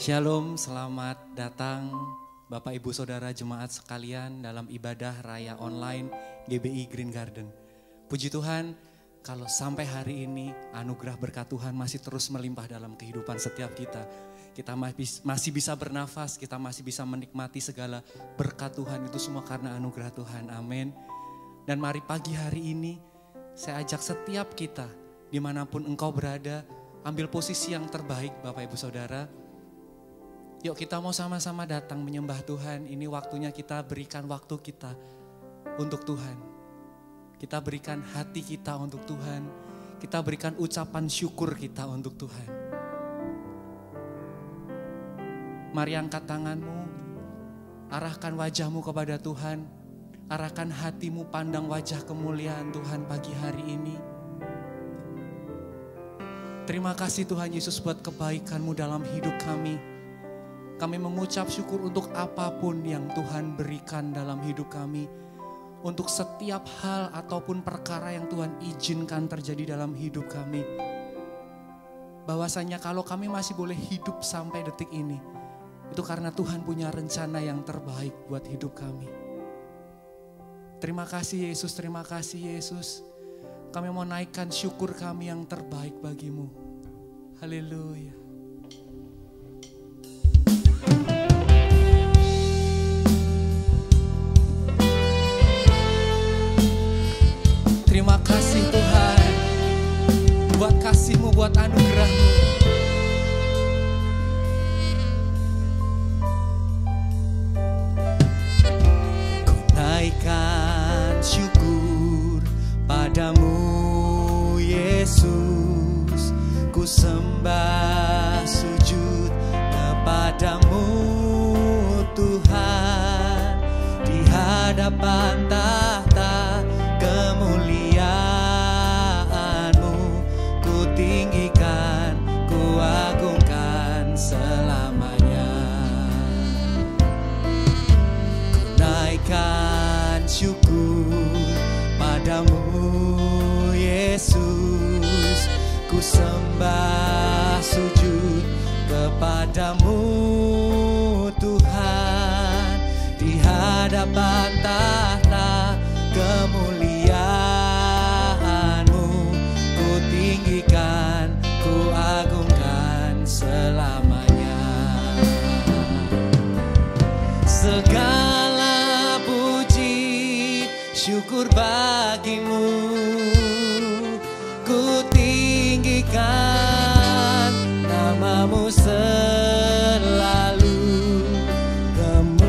Shalom, selamat datang Bapak Ibu Saudara jemaat sekalian dalam ibadah raya online GBI Green Garden. Puji Tuhan, kalau sampai hari ini anugerah berkat Tuhan masih terus melimpah dalam kehidupan setiap kita. Kita masih bisa bernafas, kita masih bisa menikmati segala berkat Tuhan, itu semua karena anugerah Tuhan, amin. Dan mari pagi hari ini saya ajak setiap kita dimanapun engkau berada, ambil posisi yang terbaik Bapak Ibu Saudara. Yuk kita mau sama-sama datang menyembah Tuhan. Ini waktunya kita berikan waktu kita untuk Tuhan. Kita berikan hati kita untuk Tuhan. Kita berikan ucapan syukur kita untuk Tuhan. Mari angkat tanganmu. Arahkan wajahmu kepada Tuhan. Arahkan hatimu pandang wajah kemuliaan Tuhan pagi hari ini. Terima kasih Tuhan Yesus buat kebaikan-Mu dalam hidup kami. Kami mengucap syukur untuk apapun yang Tuhan berikan dalam hidup kami. Untuk setiap hal ataupun perkara yang Tuhan izinkan terjadi dalam hidup kami. Bahwasanya kalau kami masih boleh hidup sampai detik ini, itu karena Tuhan punya rencana yang terbaik buat hidup kami. Terima kasih Yesus, terima kasih Yesus. Kami mau naikkan syukur kami yang terbaik bagimu. Haleluya. Terima kasih Tuhan, buat kasih-Mu, buat anugerah-Mu. Ku naikkan syukur padamu Yesus, ku sembah sujud kepadamu Tuhan, di hadapan tahta kemuliaan-Mu, ku tinggikan, ku agungkan selamanya. Ku naikkan syukur padamu Yesus, ku sembah sujud kepadamu Tuhan, di hadapan tahta kemuliaan-Mu, ku tinggikan, ku agungkan selamanya. Segala puji syukur bagimu, ku tinggikan nama-Mu selalu. Kemuliaan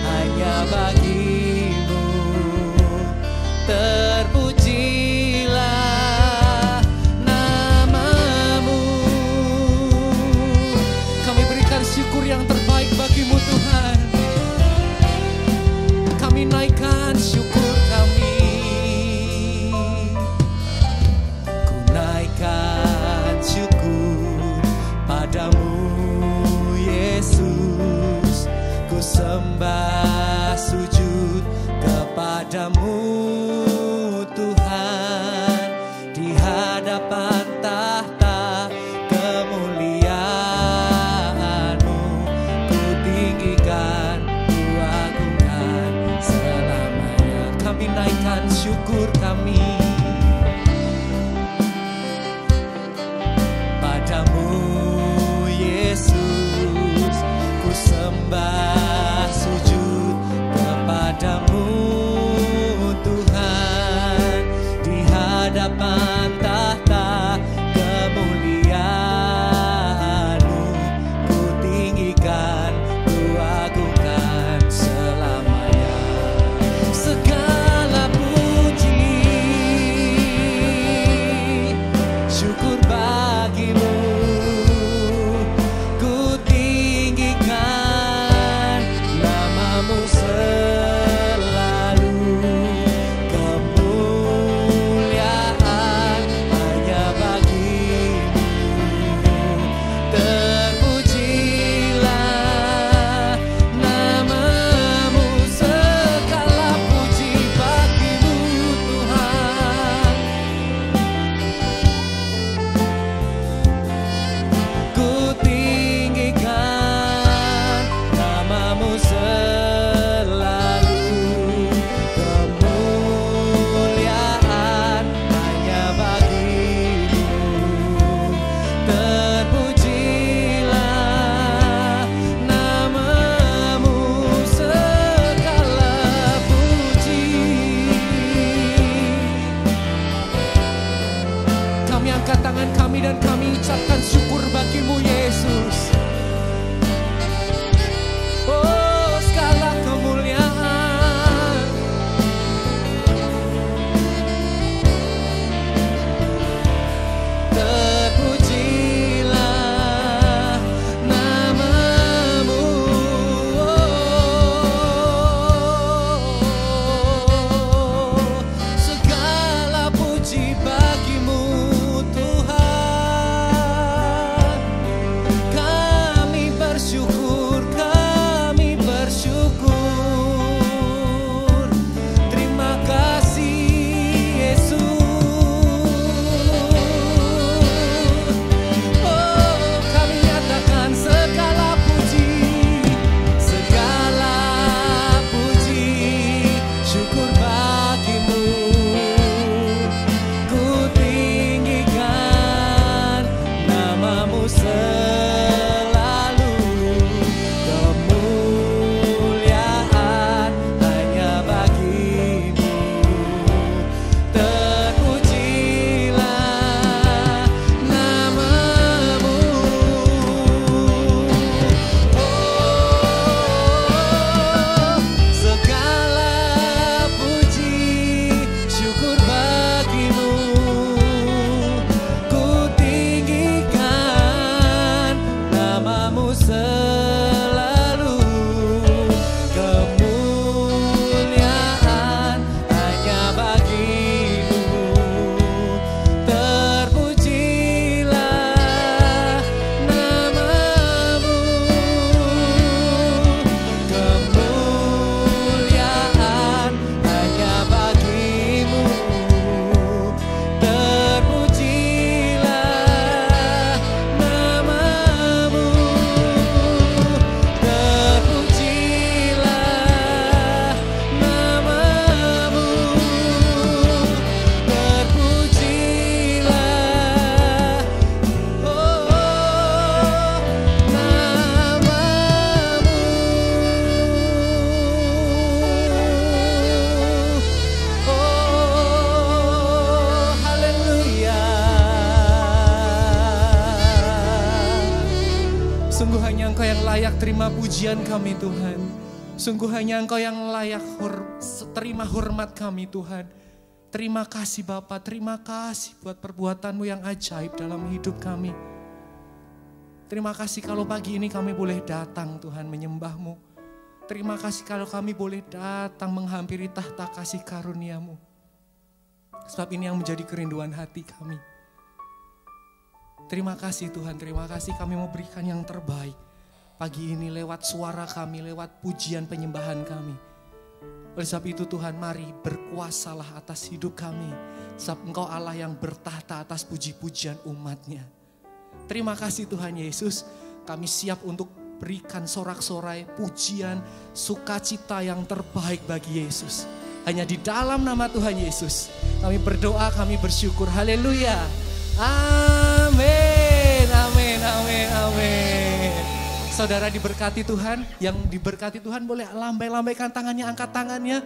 hanya bagi-Mu, terpujilah nama-Mu. Kami berikan syukur yang terbaik bagi-Mu Tuhan. Kami naikkan syukur kami. Ku naikkan syukur padamu Yesus, ku sembah sujud kepadamu Tuhan, di hadapan tahta kemuliaan-Mu, ku tinggikan, ku agungkan selamanya. Kami naikkan syukur kami padamu Yesus, ku sembah sujud kepadamu Tuhan, di hadapan tahta kemuliaan-Mu, ku tinggikan, ku agungkan selamanya. Segala puji syukur bagi-Mu, ku tinggikan nama-Mu selalu. Kemuliaan hanya bagi-Mu, terpujilah nama-Mu. Segala puji bagi-Mu Tuhan. terima pujian kami Tuhan. Sungguh hanya Engkau yang layak terima hormat kami Tuhan. Terima kasih Bapa, terima kasih buat perbuatan-Mu yang ajaib dalam hidup kami. Terima kasih kalau pagi ini kami boleh datang Tuhan menyembah-Mu. Terima kasih kalau kami boleh datang menghampiri tahta kasih karunia-Mu. Sebab ini yang menjadi kerinduan hati kami. Terima kasih Tuhan, terima kasih kami mau berikan yang terbaik. Pagi ini lewat suara kami, lewat pujian penyembahan kami. Oleh sebab itu Tuhan, mari berkuasalah atas hidup kami. Sebab Engkau Allah yang bertahta atas puji-pujian umat-Nya. Terima kasih Tuhan Yesus, kami siap untuk berikan sorak-sorai pujian, sukacita yang terbaik bagi Yesus. Hanya di dalam nama Tuhan Yesus, kami berdoa, kami bersyukur. Haleluya. Amin, amin, amin, amin. Saudara diberkati Tuhan, yang diberkati Tuhan boleh lambai-lambaikan tangannya, angkat tangannya.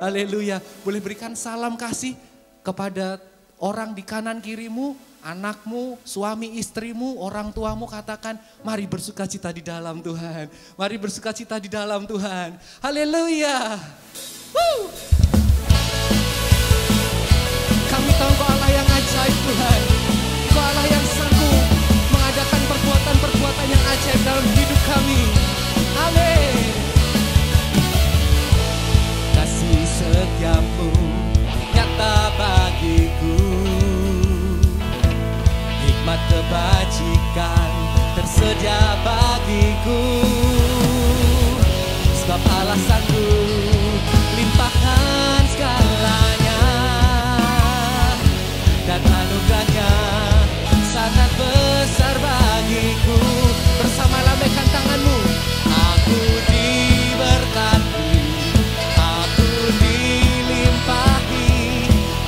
Haleluya. Boleh berikan salam kasih kepada orang di kanan kirimu, anakmu, suami istrimu, orang tuamu, katakan mari bersukacita di dalam Tuhan. Mari bersukacita di dalam Tuhan. Haleluya. Kami tahu Kau Allah yang ajaib Tuhan. Kau Allah yang sanggup mengadakan perbuatan-perbuatan yang ajaib dalam hidup kami. Amin. Kasih setiamu nyata bagiku, hikmat kebajikan tersedia bagiku. Sebab Allah sanggup limpahkan segalanya, dan anugerahnya sangat besar bagiku. Bersama lambaikan tanganmu. Aku diberkati, aku dilimpahi,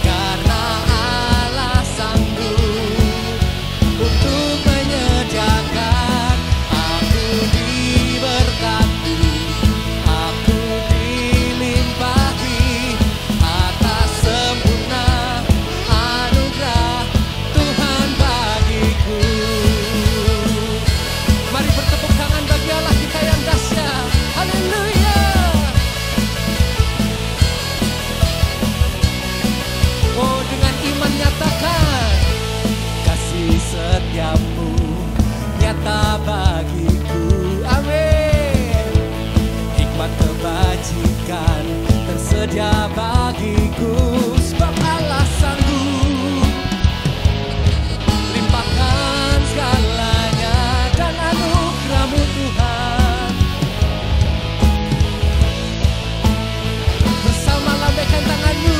karena Allah sanggup untuk menyediakan. Aku diberkati, aku dilimpahi, atas sempurna anugerah Tuhan bagiku. Mari bertepuk tangan bagi Allah kita yang dahsyat. Haleluya. Oh, dengan iman nyatakan, kasih setiamu nyata bagiku. Amin. Hikmat kebajikan tersedia bagiku. Sebab Allah sanggup limpahkan segalanya, dan anugerah-Mu Tuhan. Bersama lambaikan tanganmu.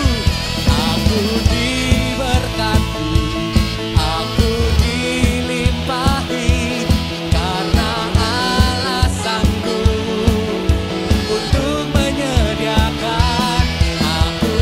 Aku diberkati, aku dilimpahi, karena Allah sanggup untuk menyediakan. Aku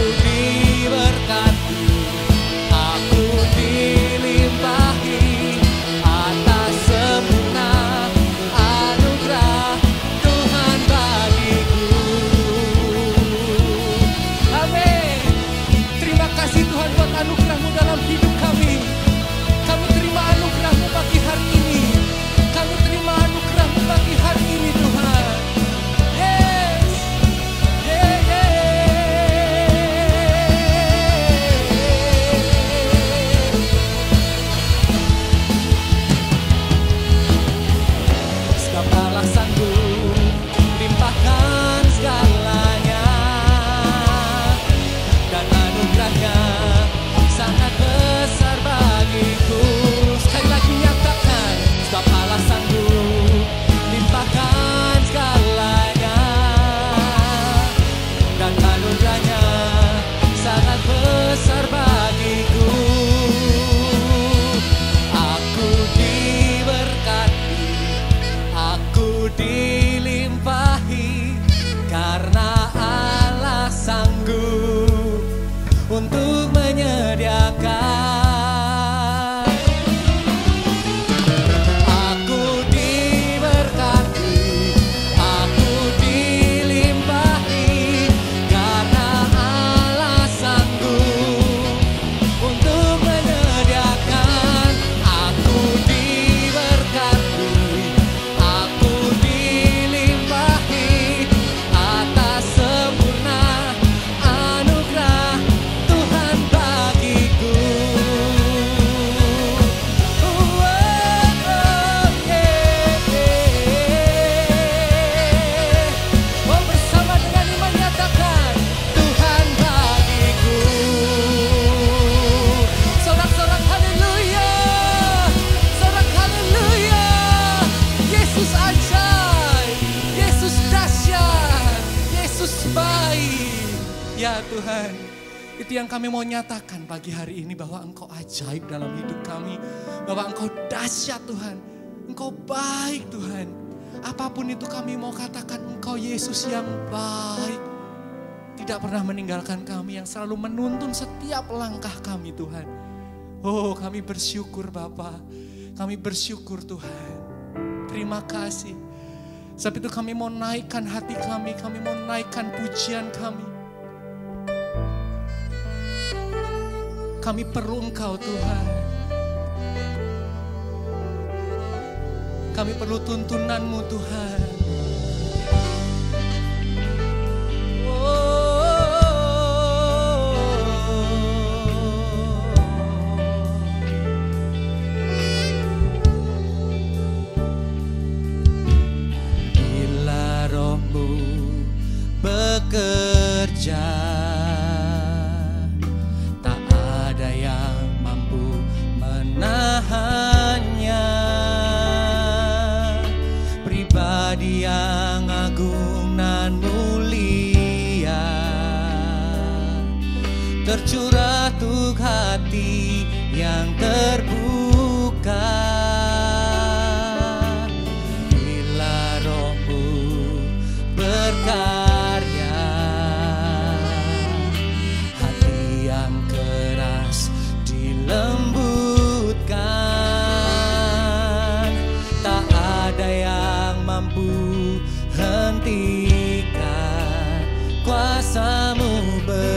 baik. Ya Tuhan, itu yang kami mau nyatakan pagi hari ini, bahwa Engkau ajaib dalam hidup kami. Bahwa Engkau dahsyat Tuhan, Engkau baik Tuhan. Apapun itu kami mau katakan, Engkau Yesus yang baik. Tidak pernah meninggalkan kami, yang selalu menuntun setiap langkah kami Tuhan. Oh, kami bersyukur Bapa, kami bersyukur Tuhan. Terima kasih. Sebab itu kami mau naikkan hati kami mau naikkan pujian kami. Kami perlu Engkau Tuhan. Kami perlu tuntunan-Mu Tuhan. Bekerja, tak ada yang mampu menahannya. Pribadi yang agung dan mulia, tercurah untuk hati yang terbuka. Bila Roh-Mu berkata, lembutkan, tak ada yang mampu hentikan kuasa-Mu bekerja.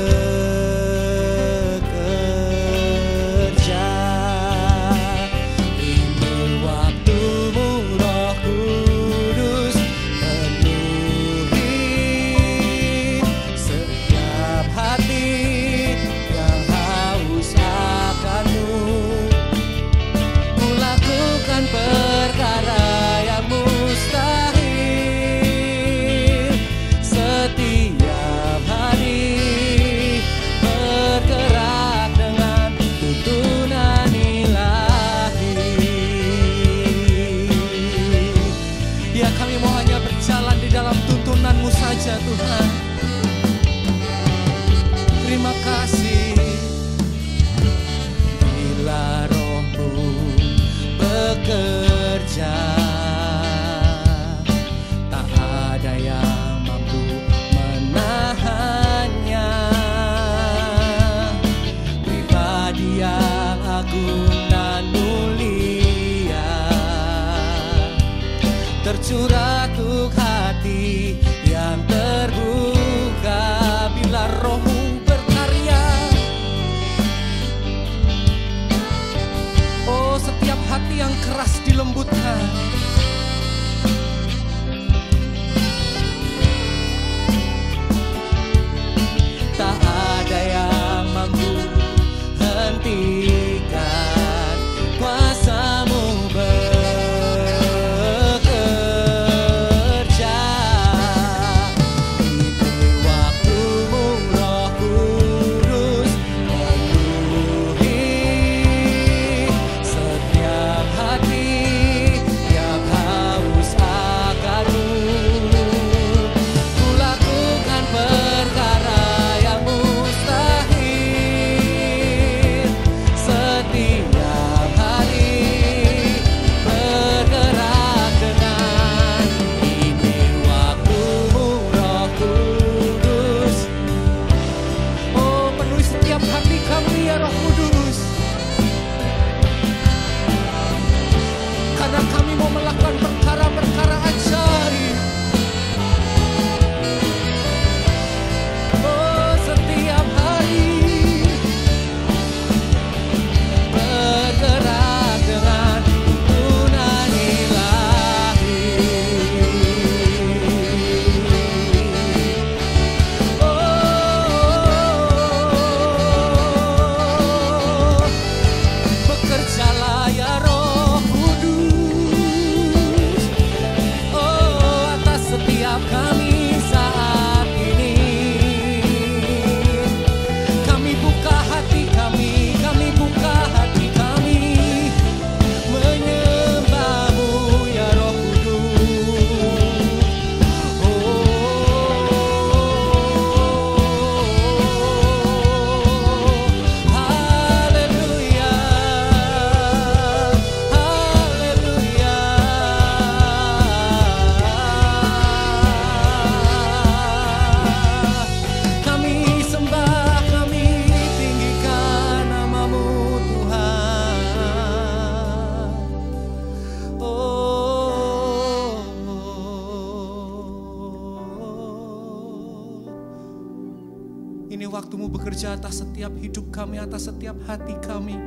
Ini waktu-Mu bekerja atas setiap hidup kami, atas setiap hati kami.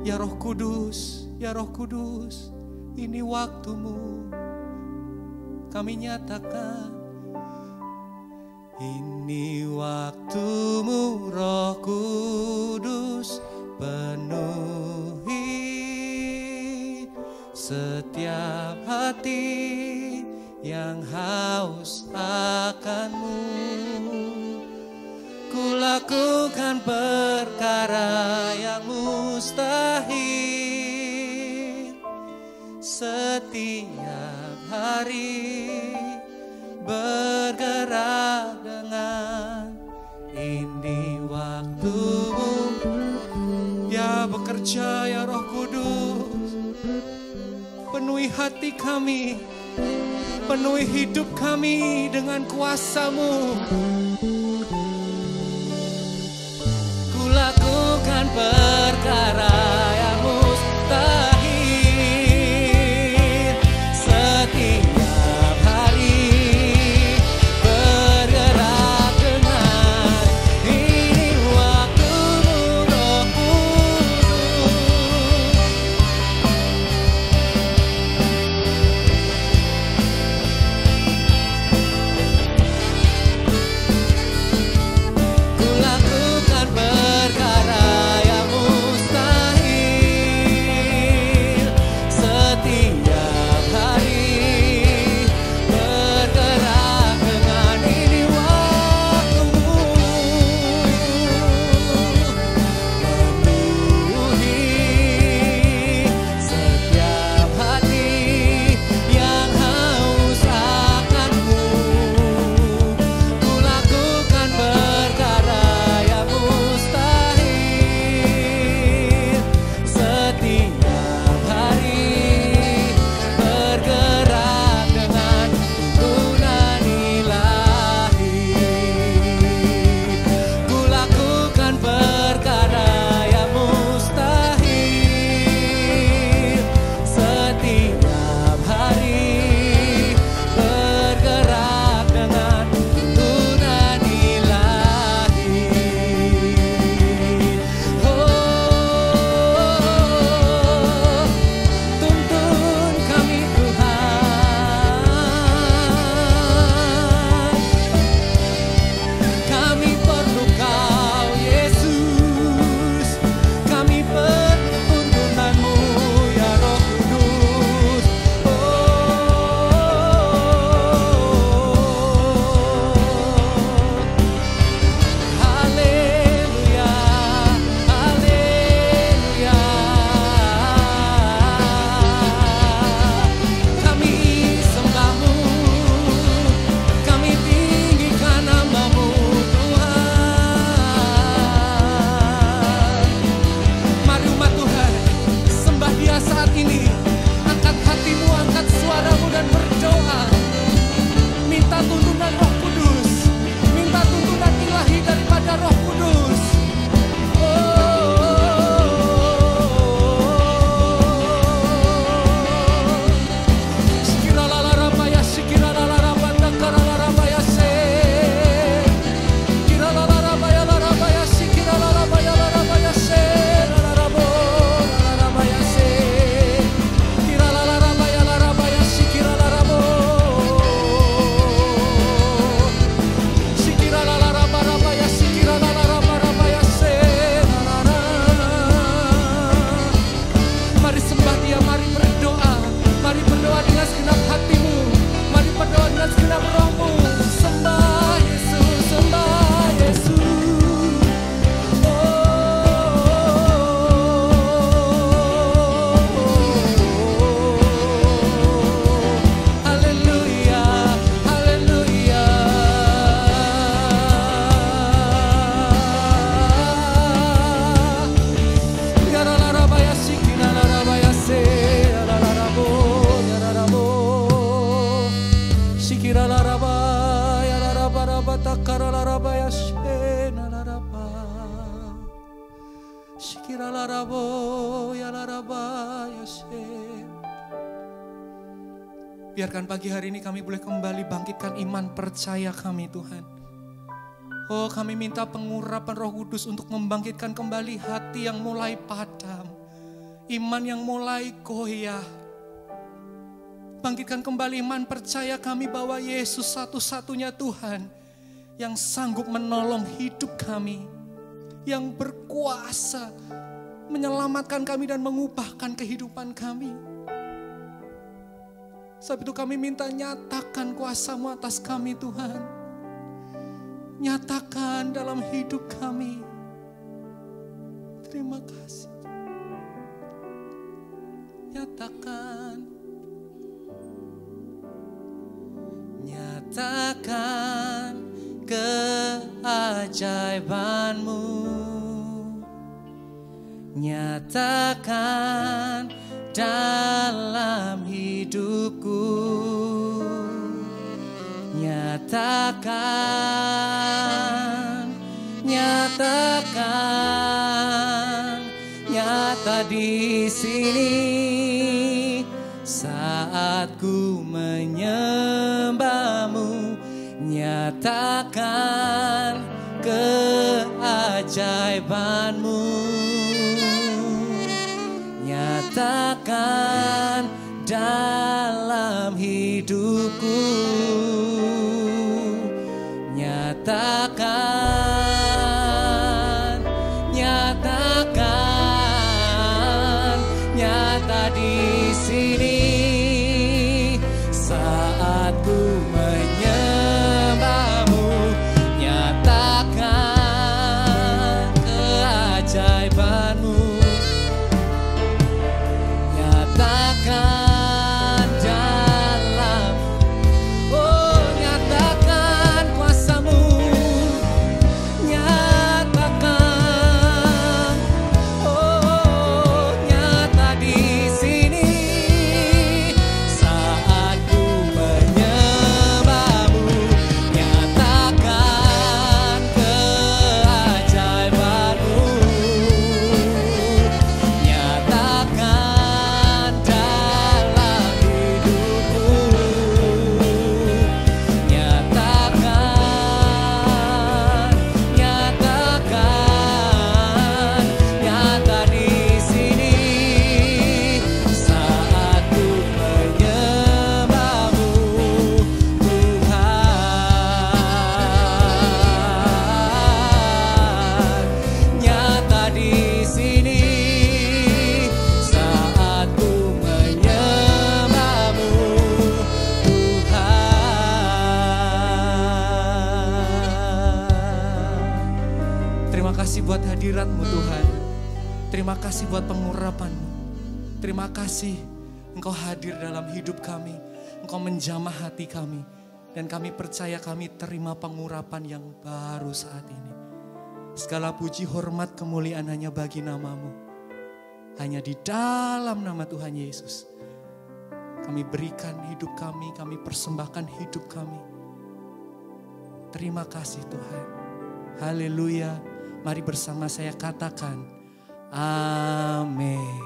Ya Roh Kudus, ya Roh Kudus, ini waktu-Mu. Kami nyatakan, ini waktu-Mu Roh Kudus, penuhi setiap hati yang haus akan-Mu. Kulakukan perkara yang mustahil setiap hari, bergerak dengan ini waktu-Mu. Ya bekerja ya Roh Kudus, penuhi hati kami, penuhi hidup kami dengan kuasa-Mu. Kulakukan perkara yang mustahil setiap hari, bergerak dengan ini waktu-Mu Roh Kudus. Kulakukan perkara yang mustahil setiap hari, bergerak dengan ini waktu-Mu. Penuhi setiap hati yang haus akan-Mu. Kulakukan perkara yang mustahil setiap hari, bergerak dengan tuntunan ilahi. Kulakukan perkara yang mustahil setiap hari, bergerak dengan tuntunan ilahi. Tuntun kami Tuhan, kami perlu Kau Yesus, kami perlu tuntunan-Mu ya Roh Kudus. Haleluya, haleluya. Kami sembah-Mu, kami tinggikan nama-Mu Tuhan. Mari umat Tuhan, sembah Dia saat ini. Angkat hatimu, angkat suaramu dan berdoa. Minta tuntunan Roh Kudus, minta tuntunan ilahi daripada Roh Kudus. Shikiralarabaya, shikiralarabanda, karalarabaya, se. Kiralarabaya, larabaya, shikiralarabaya, larabaya, se. Lararabo, larabaya, se. Kiralarabaya, larabaya, shikiralarabo. Shikiralarabaya, shikiralarabaya, se. Larara. Mari sembah Dia, mari berdoa. Mari berdoa dengan segenap hatimu, mari berdoa dengan segenap rohmu. Sembah Yesus, sembah Yesus. Haleluya, haleluya. Yaralarabaya, shikiralarabaya, se. Yararabo, yararabo. Shikiralarabaya, larabaraba, takaralarabaya, she. Nalaraba. Shikiralarabo, yalarabaya, she. Biarkan pagi hari ini kami boleh kembali bangkitkan iman percaya kami Tuhan. Oh, kami minta pengurapan Roh Kudus untuk membangkitkan kembali hati yang mulai padam, iman yang mulai goyah. Bangkitkan kembali iman percaya kami bahwa Yesus satu-satunya Tuhan yang sanggup menolong hidup kami, yang berkuasa menyelamatkan kami dan mengubahkan kehidupan kami. Sebab itu kami minta nyatakan kuasa-Mu atas kami Tuhan. Nyatakan dalam hidup kami. Terima kasih. Nyatakan. Nyatakan keajaiban-Mu. Nyatakan dalam hidupku. Nyatakan, nyatakan, nyata di sini saat ku menyembah-Mu. Nyatakan keajaiban-Mu. Nyatakan dalam hidupku. Nyatakan, nyatakan, nyata di sini saat ku menyembah-Mu. Nyatakan keajaiban-Mu. Nyatakan dalam, oh nyatakan kuasa-Mu. Nyatakan, oh nyata di sini saat ku menyembah-Mu. Nyatakan keajaiban-Mu. Nyatakan dalam hidupku. Nyatakan, nyatakan, nyata di sini saat ku menyembah-Mu Tuhan. Nyata di sini saat ku menyembah-Mu Tuhan. Terima kasih buat hadirat-Mu Tuhan. Terima kasih buat pengurapan-Mu. Terima kasih Engkau hadir dalam hidup kami. Engkau menjamah hati kami. Dan kami percaya kami terima pengurapan yang baru saat ini. Segala puji, hormat, kemuliaan hanya bagi nama-Mu. Hanya di dalam nama Tuhan Yesus. Kami berikan hidup kami persembahkan hidup kami. Terima kasih Tuhan. Haleluya. Mari bersama saya katakan, amin.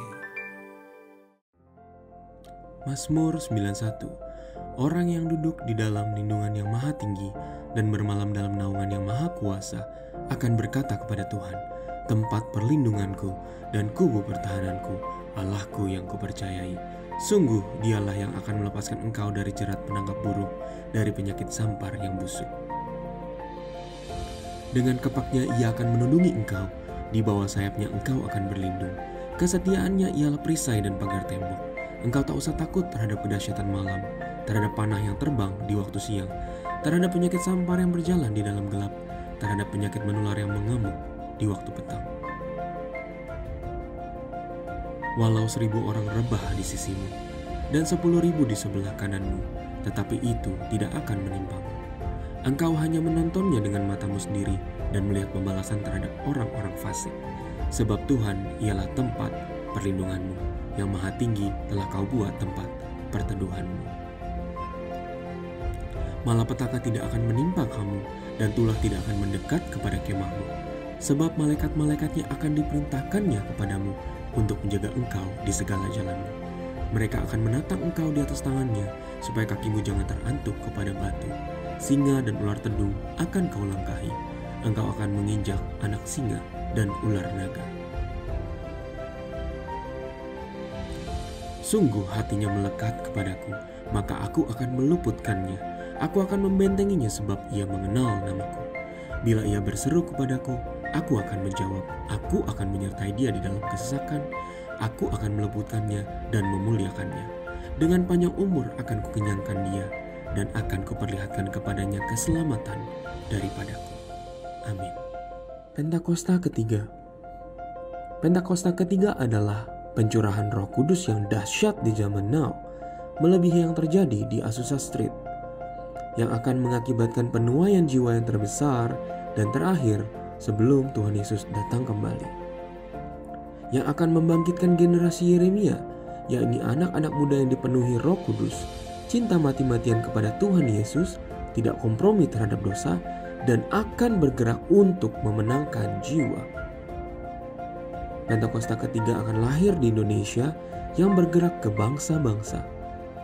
Mazmur 91. Orang yang duduk di dalam lindungan yang maha tinggi dan bermalam dalam naungan yang maha kuasa akan berkata kepada Tuhan, tempat perlindunganku dan kubu pertahananku, Allahku yang kupercayai. Sungguh dialah yang akan melepaskan engkau dari jerat penangkap burung, dari penyakit sampar yang busuk. Dengan kepaknya ia akan menundungi engkau, di bawah sayapnya engkau akan berlindung. Kesetiaannya ialah perisai dan pagar tembok. Engkau tak usah takut terhadap kedahsyatan malam, terhadap panah yang terbang di waktu siang, terhadap penyakit sampar yang berjalan di dalam gelap, terhadap penyakit menular yang mengamuk di waktu petang. Walau 1.000 orang rebah di sisimu, dan 10.000 di sebelah kananmu, tetapi itu tidak akan menimpamu. Engkau hanya menontonnya dengan matamu sendiri dan melihat pembalasan terhadap orang-orang fasik. Sebab Tuhan ialah tempat perlindunganmu, yang maha tinggi telah kau buat tempat perteduhanmu. Malapetaka tidak akan menimpa kamu, dan tulah tidak akan mendekat kepada kemahmu. Sebab malaikat-malaikatnya akan diperintahkannya kepadamu untuk menjaga engkau di segala jalanmu. Mereka akan menatang engkau di atas tangannya, supaya kakimu jangan terantuk kepada batu. Singa dan ular tedung akan kau langkahi. engkau akan menginjak anak singa dan ular naga. Sungguh hatinya melekat kepadaku, maka aku akan meluputkannya. Aku akan membentenginya sebab ia mengenal namaku. Bila ia berseru kepadaku, aku akan menjawab. Aku akan menyertai dia di dalam kesesakan. Aku akan meluputkannya dan memuliakannya. Dengan panjang umur akan kukenyangkan dia, dan akan kuperlihatkan kepadanya keselamatan daripadaku. Amin. Pentakosta ketiga. Pentakosta ketiga adalah pencurahan Roh Kudus yang dahsyat di zaman now, melebihi yang terjadi di Azusa Street, yang akan mengakibatkan penuaian jiwa yang terbesar dan terakhir sebelum Tuhan Yesus datang kembali, yang akan membangkitkan generasi Yeremia, yakni anak-anak muda yang dipenuhi Roh Kudus, cinta mati-matian kepada Tuhan Yesus, tidak kompromi terhadap dosa, dan akan bergerak untuk memenangkan jiwa. Pentakosta ketiga akan lahir di Indonesia yang bergerak ke bangsa-bangsa.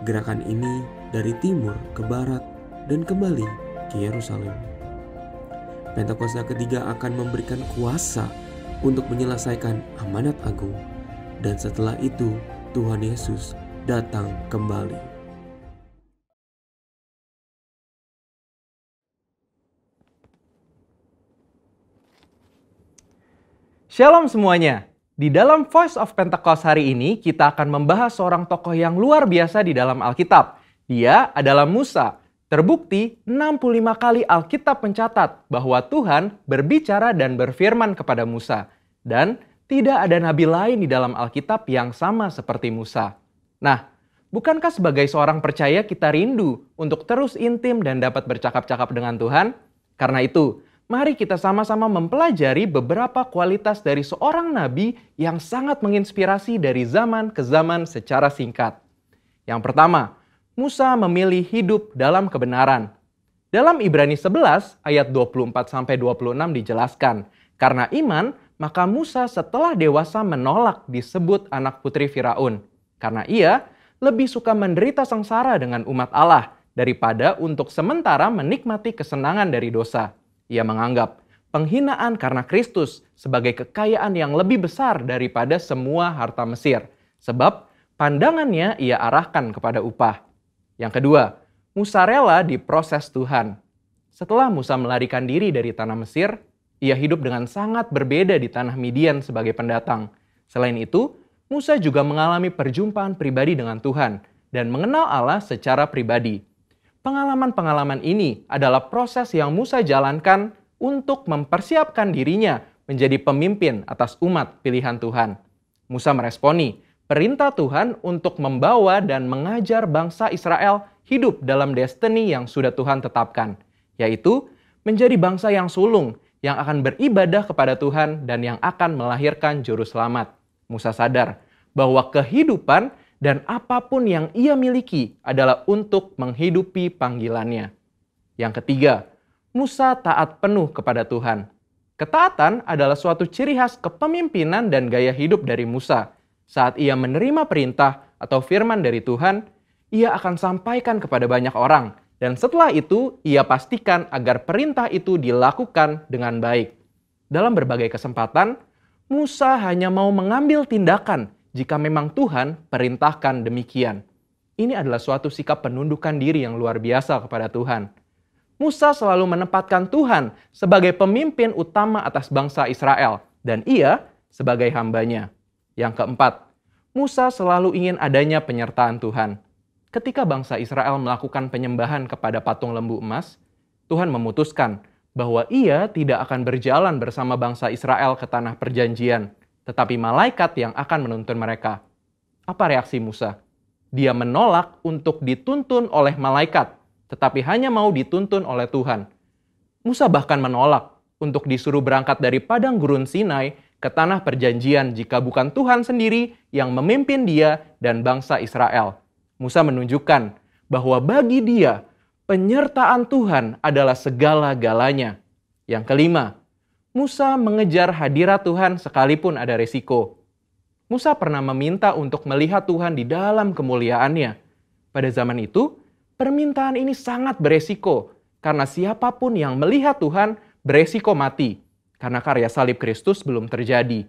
Gerakan ini dari timur ke barat dan kembali ke Yerusalem. Pentakosta ketiga akan memberikan kuasa untuk menyelesaikan amanat agung, dan setelah itu Tuhan Yesus datang kembali. Shalom semuanya. Di dalam Voice of Pentecost hari ini kita akan membahas seorang tokoh yang luar biasa di dalam Alkitab. Dia adalah Musa. Terbukti 65 kali Alkitab mencatat bahwa Tuhan berbicara dan berfirman kepada Musa. Dan tidak ada nabi lain di dalam Alkitab yang sama seperti Musa. Nah, bukankah sebagai seorang percaya kita rindu untuk terus intim dan dapat bercakap-cakap dengan Tuhan? Karena itu, mari kita sama-sama mempelajari beberapa kualitas dari seorang nabi yang sangat menginspirasi dari zaman ke zaman secara singkat. Yang pertama, Musa memilih hidup dalam kebenaran. Dalam Ibrani 11 ayat 24-26 dijelaskan, karena iman, maka Musa setelah dewasa menolak disebut anak putri Firaun. Karena ia lebih suka menderita sengsara dengan umat Allah daripada untuk sementara menikmati kesenangan dari dosa. Ia menganggap penghinaan karena Kristus sebagai kekayaan yang lebih besar daripada semua harta Mesir. Sebab pandangannya ia arahkan kepada upah. Yang kedua, Musa rela diproses Tuhan. Setelah Musa melarikan diri dari tanah Mesir, ia hidup dengan sangat berbeda di tanah Midian sebagai pendatang. Selain itu, Musa juga mengalami perjumpaan pribadi dengan Tuhan dan mengenal Allah secara pribadi. Pengalaman-pengalaman ini adalah proses yang Musa jalankan untuk mempersiapkan dirinya menjadi pemimpin atas umat pilihan Tuhan. Musa meresponi perintah Tuhan untuk membawa dan mengajar bangsa Israel hidup dalam destiny yang sudah Tuhan tetapkan, yaitu menjadi bangsa yang sulung, yang akan beribadah kepada Tuhan dan yang akan melahirkan juru selamat. Musa sadar bahwa kehidupan dan apapun yang ia miliki adalah untuk menghidupi panggilannya. Yang ketiga, Musa taat penuh kepada Tuhan. Ketaatan adalah suatu ciri khas kepemimpinan dan gaya hidup dari Musa. Saat ia menerima perintah atau firman dari Tuhan, ia akan sampaikan kepada banyak orang. Dan setelah itu, ia pastikan agar perintah itu dilakukan dengan baik. Dalam berbagai kesempatan, Musa hanya mau mengambil tindakan jika memang Tuhan perintahkan demikian. Ini adalah suatu sikap penundukan diri yang luar biasa kepada Tuhan. Musa selalu menempatkan Tuhan sebagai pemimpin utama atas bangsa Israel, dan ia sebagai hambanya. Yang keempat, Musa selalu ingin adanya penyertaan Tuhan. Ketika bangsa Israel melakukan penyembahan kepada patung lembu emas, Tuhan memutuskan bahwa ia tidak akan berjalan bersama bangsa Israel ke tanah perjanjian, tetapi malaikat yang akan menuntun mereka. Apa reaksi Musa? Dia menolak untuk dituntun oleh malaikat, tetapi hanya mau dituntun oleh Tuhan. Musa bahkan menolak untuk disuruh berangkat dari padang gurun Sinai ke tanah perjanjian jika bukan Tuhan sendiri yang memimpin dia dan bangsa Israel. Musa menunjukkan bahwa bagi dia, penyertaan Tuhan adalah segala-galanya. Yang kelima, Musa mengejar hadirat Tuhan sekalipun ada resiko. Musa pernah meminta untuk melihat Tuhan di dalam kemuliaannya. Pada zaman itu, permintaan ini sangat beresiko, karena siapapun yang melihat Tuhan beresiko mati karena karya salib Kristus belum terjadi.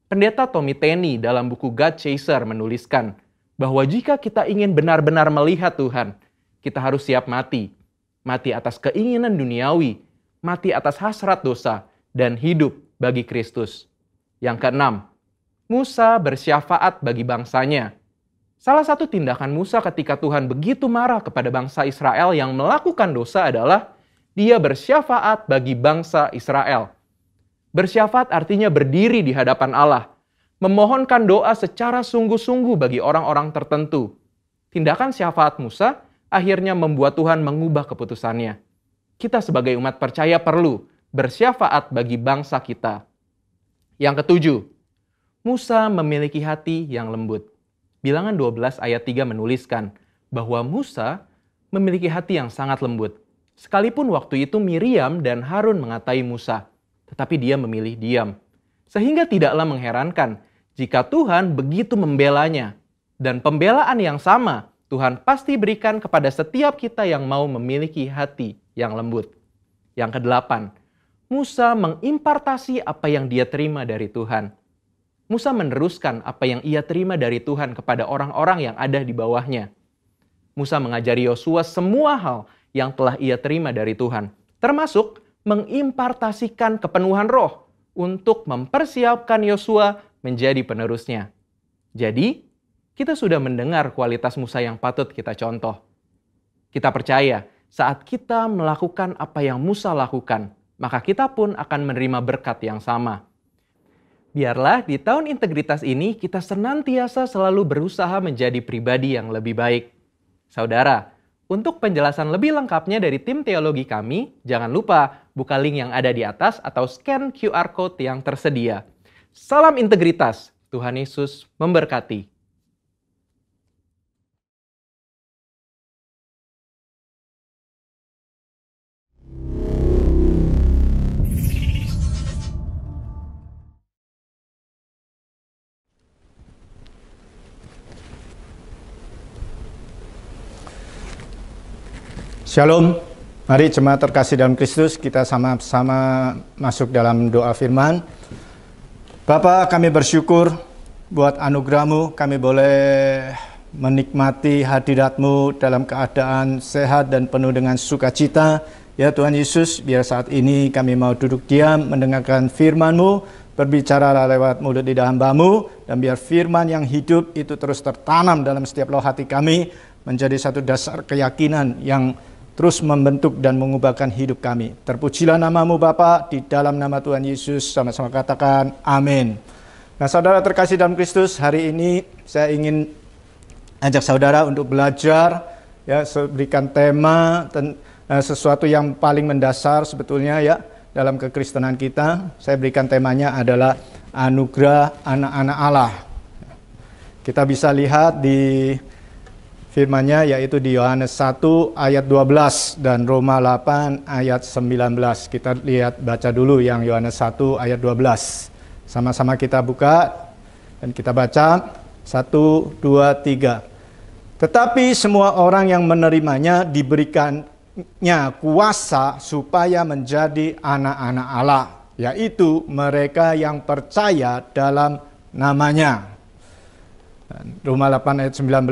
Pendeta Tommy Tenney dalam buku God Chaser menuliskan bahwa jika kita ingin benar-benar melihat Tuhan, kita harus siap mati. Mati atas keinginan duniawi, mati atas hasrat dosa, dan hidup bagi Kristus. Yang keenam, Musa bersyafaat bagi bangsanya. Salah satu tindakan Musa ketika Tuhan begitu marah kepada bangsa Israel yang melakukan dosa adalah dia bersyafaat bagi bangsa Israel. Bersyafaat artinya berdiri di hadapan Allah, memohonkan doa secara sungguh-sungguh bagi orang-orang tertentu. Tindakan syafaat Musa akhirnya membuat Tuhan mengubah keputusannya. Kita sebagai umat percaya perlu bersyafaat bagi bangsa kita. Yang ketujuh, Musa memiliki hati yang lembut. Bilangan 12 ayat 3 menuliskan bahwa Musa memiliki hati yang sangat lembut. Sekalipun waktu itu Miriam dan Harun mengatai Musa, tetapi dia memilih diam. Sehingga tidaklah mengherankan jika Tuhan begitu membelanya. Dan pembelaan yang sama Tuhan pasti berikan kepada setiap kita yang mau memiliki hati yang lembut. Yang kedelapan, Musa mengimpartasi apa yang dia terima dari Tuhan. Musa meneruskan apa yang ia terima dari Tuhan kepada orang-orang yang ada di bawahnya. Musa mengajari Yosua semua hal yang telah ia terima dari Tuhan, termasuk mengimpartasikan kepenuhan roh untuk mempersiapkan Yosua menjadi penerusnya. Jadi, kita sudah mendengar kualitas Musa yang patut kita contoh. Kita percaya saat kita melakukan apa yang Musa lakukan, maka kita pun akan menerima berkat yang sama. Biarlah di tahun integritas ini kita senantiasa selalu berusaha menjadi pribadi yang lebih baik. Saudara, untuk penjelasan lebih lengkapnya dari tim teologi kami, jangan lupa buka link yang ada di atas atau scan QR Code yang tersedia. Salam integritas, Tuhan Yesus memberkati. Shalom, mari jemaat terkasih dalam Kristus, kita sama-sama masuk dalam doa firman. Bapa, kami bersyukur buat anugerah-Mu, kami boleh menikmati hadirat-Mu dalam keadaan sehat dan penuh dengan sukacita. Ya Tuhan Yesus, biar saat ini kami mau duduk diam, mendengarkan firman-Mu, berbicara lewat mulut lidah hamba-Mu, dan biar firman yang hidup itu terus tertanam dalam setiap loh hati kami, menjadi satu dasar keyakinan yang terus membentuk dan mengubahkan hidup kami. Terpujilah nama-Mu Bapa, di dalam nama Tuhan Yesus sama-sama katakan amin. Nah saudara terkasih dalam Kristus, hari ini saya ingin ajak saudara untuk belajar, ya, berikan tema sesuatu yang paling mendasar sebetulnya ya dalam kekristenan kita. Saya berikan temanya adalah anugerah anak-anak Allah. Kita bisa lihat di firman-Nya yaitu di Yohanes 1 ayat 12 dan Roma 8 ayat 19. Kita lihat, baca dulu yang Yohanes 1 ayat 12. Sama-sama kita buka dan kita baca 1, 2, 3. Tetapi semua orang yang menerimanya diberikannya kuasa supaya menjadi anak-anak Allah, yaitu mereka yang percaya dalam namanya. Roma 8 ayat 19,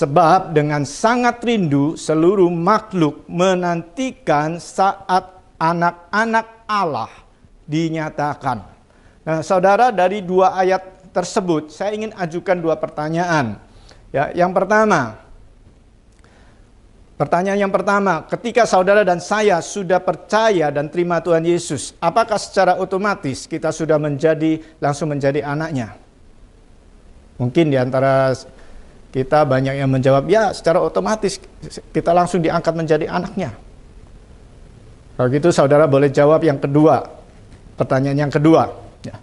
sebab dengan sangat rindu seluruh makhluk menantikan saat anak-anak Allah dinyatakan. Nah, saudara, dari dua ayat tersebut saya ingin ajukan dua pertanyaan. Ya, pertanyaan yang pertama, ketika saudara dan saya sudah percaya dan terima Tuhan Yesus, apakah secara otomatis kita sudah langsung menjadi anaknya? Mungkin di antara kita banyak yang menjawab, ya secara otomatis kita langsung diangkat menjadi anaknya. Kalau gitu saudara boleh jawab yang kedua, pertanyaan yang kedua. Ya.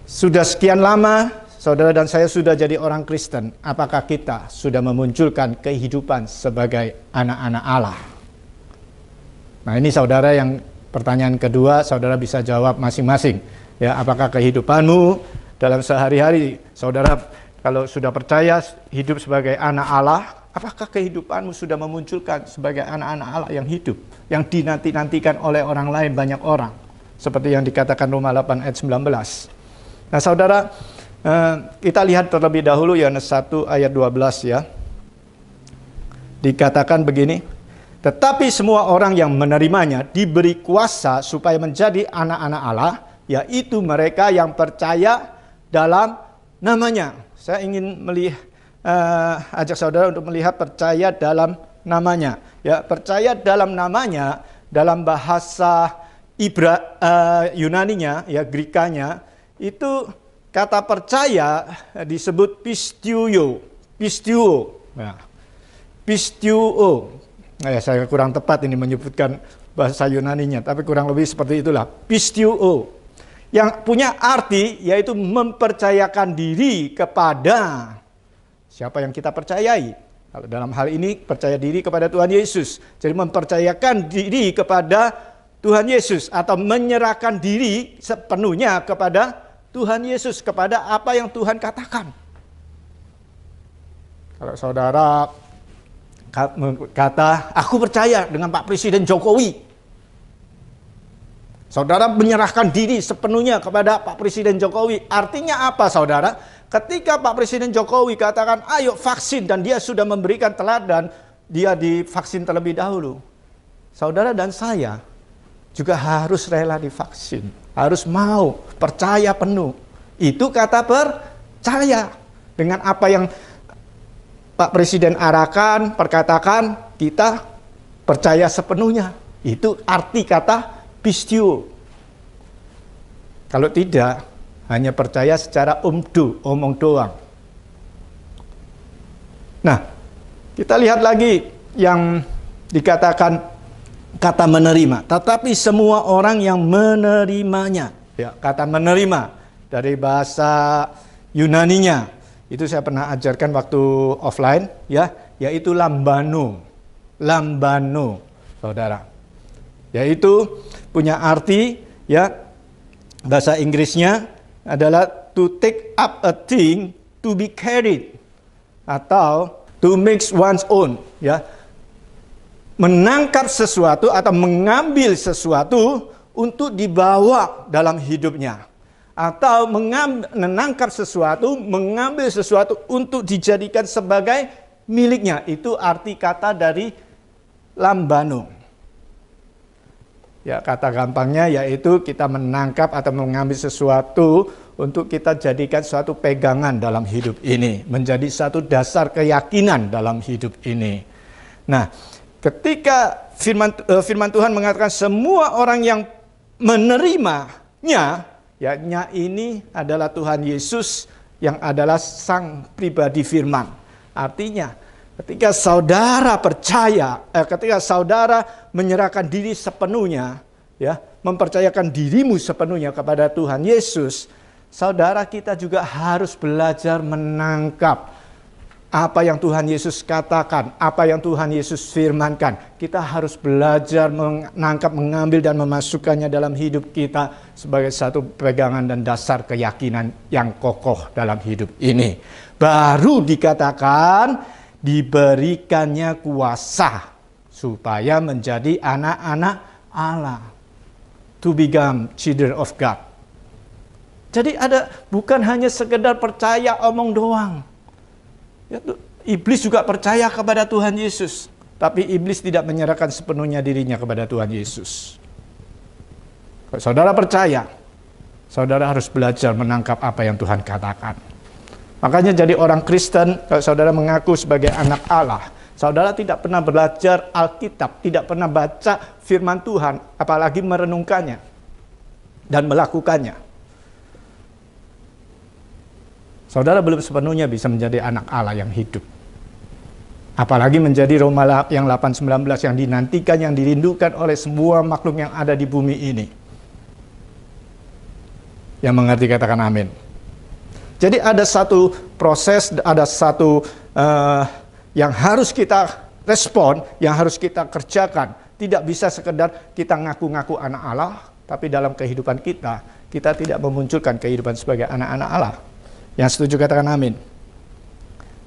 Sudah sekian lama saudara dan saya sudah jadi orang Kristen, apakah kita sudah memunculkan kehidupan sebagai anak-anak Allah? Nah ini saudara yang pertanyaan kedua, saudara bisa jawab masing-masing. Ya, apakah kehidupanmu dalam sehari-hari, saudara kalau sudah percaya hidup sebagai anak Allah, apakah kehidupanmu sudah memunculkan sebagai anak-anak Allah yang hidup? yang dinanti-nantikan oleh orang lain, banyak orang. Seperti yang dikatakan Roma 8 ayat 19. Nah saudara, kita lihat terlebih dahulu Yohanes 1 ayat 12 ya. Dikatakan begini, tetapi semua orang yang menerimanya diberi kuasa supaya menjadi anak-anak Allah, yaitu mereka yang percaya dalam namanya. Saya ingin ajak saudara untuk melihat percaya dalam namanya. Ya, percaya dalam namanya dalam bahasa Yunaninya, ya Grikanya, itu kata percaya disebut pisteuo. Nah, pisteuo. Saya kurang tepat ini menyebutkan bahasa Yunaninya, tapi kurang lebih seperti itulah. Pisteuo. Yang punya arti yaitu mempercayakan diri kepada siapa yang kita percayai. Kalau dalam hal ini percaya diri kepada Tuhan Yesus. Jadi mempercayakan diri kepada Tuhan Yesus atau menyerahkan diri sepenuhnya kepada Tuhan Yesus, kepada apa yang Tuhan katakan. Kalau saudara kata, aku percaya dengan Pak Presiden Jokowi. Saudara menyerahkan diri sepenuhnya kepada Pak Presiden Jokowi. Artinya apa saudara? Ketika Pak Presiden Jokowi katakan, ayo vaksin, dan dia sudah memberikan teladan, dia divaksin terlebih dahulu. Saudara dan saya juga harus rela divaksin, harus mau, percaya penuh. Itu kata percaya. Dengan apa yang Pak Presiden arahkan, perkatakan, kita percaya sepenuhnya. Itu arti kata pisteuo. Kalau tidak, hanya percaya secara omong doang. Nah, kita lihat lagi yang dikatakan kata menerima, tetapi semua orang yang menerimanya. Ya, kata menerima dari bahasa Yunaninya itu saya pernah ajarkan waktu offline, ya, yaitu lambano, saudara. Yaitu punya arti, ya, bahasa Inggrisnya adalah to take up a thing to be carried atau to make one's own, ya. Menangkap sesuatu atau mengambil sesuatu untuk dibawa dalam hidupnya. Atau menangkap sesuatu, mengambil sesuatu untuk dijadikan sebagai miliknya. Itu arti kata dari lambano. Ya, kata gampangnya yaitu kita menangkap atau mengambil sesuatu untuk kita jadikan suatu pegangan dalam hidup ini. Menjadi satu dasar keyakinan dalam hidup ini. Nah, ketika firman Tuhan mengatakan semua orang yang menerimanya, ya, ini adalah Tuhan Yesus yang adalah sang pribadi firman. Artinya, ketika saudara percaya, ketika saudara menyerahkan diri sepenuhnya, ya, mempercayakan dirimu sepenuhnya kepada Tuhan Yesus, saudara kita juga harus belajar menangkap apa yang Tuhan Yesus katakan, apa yang Tuhan Yesus firmankan. Kita harus belajar menangkap, mengambil dan memasukkannya dalam hidup kita sebagai satu pegangan dan dasar keyakinan yang kokoh dalam hidup ini. Baru dikatakan diberikannya kuasa supaya menjadi anak-anak Allah. To become children of God. Jadi bukan hanya sekedar percaya omong doang. Ya, iblis juga percaya kepada Tuhan Yesus, tapi iblis tidak menyerahkan sepenuhnya dirinya kepada Tuhan Yesus. Kalau saudara percaya, saudara harus belajar menangkap apa yang Tuhan katakan. Makanya jadi orang Kristen, kalau saudara mengaku sebagai anak Allah, saudara tidak pernah belajar Alkitab, tidak pernah baca firman Tuhan, apalagi merenungkannya dan melakukannya. Saudara belum sepenuhnya bisa menjadi anak Allah yang hidup. Apalagi menjadi Roma yang 8:19 yang dinantikan, yang dirindukan oleh semua makhluk yang ada di bumi ini. Yang mengerti katakan amin. Jadi ada satu proses, ada satu yang harus kita respon, yang harus kita kerjakan. Tidak bisa sekedar kita ngaku-ngaku anak Allah, tapi dalam kehidupan kita tidak memunculkan kehidupan sebagai anak-anak Allah. Yang setuju katakan amin.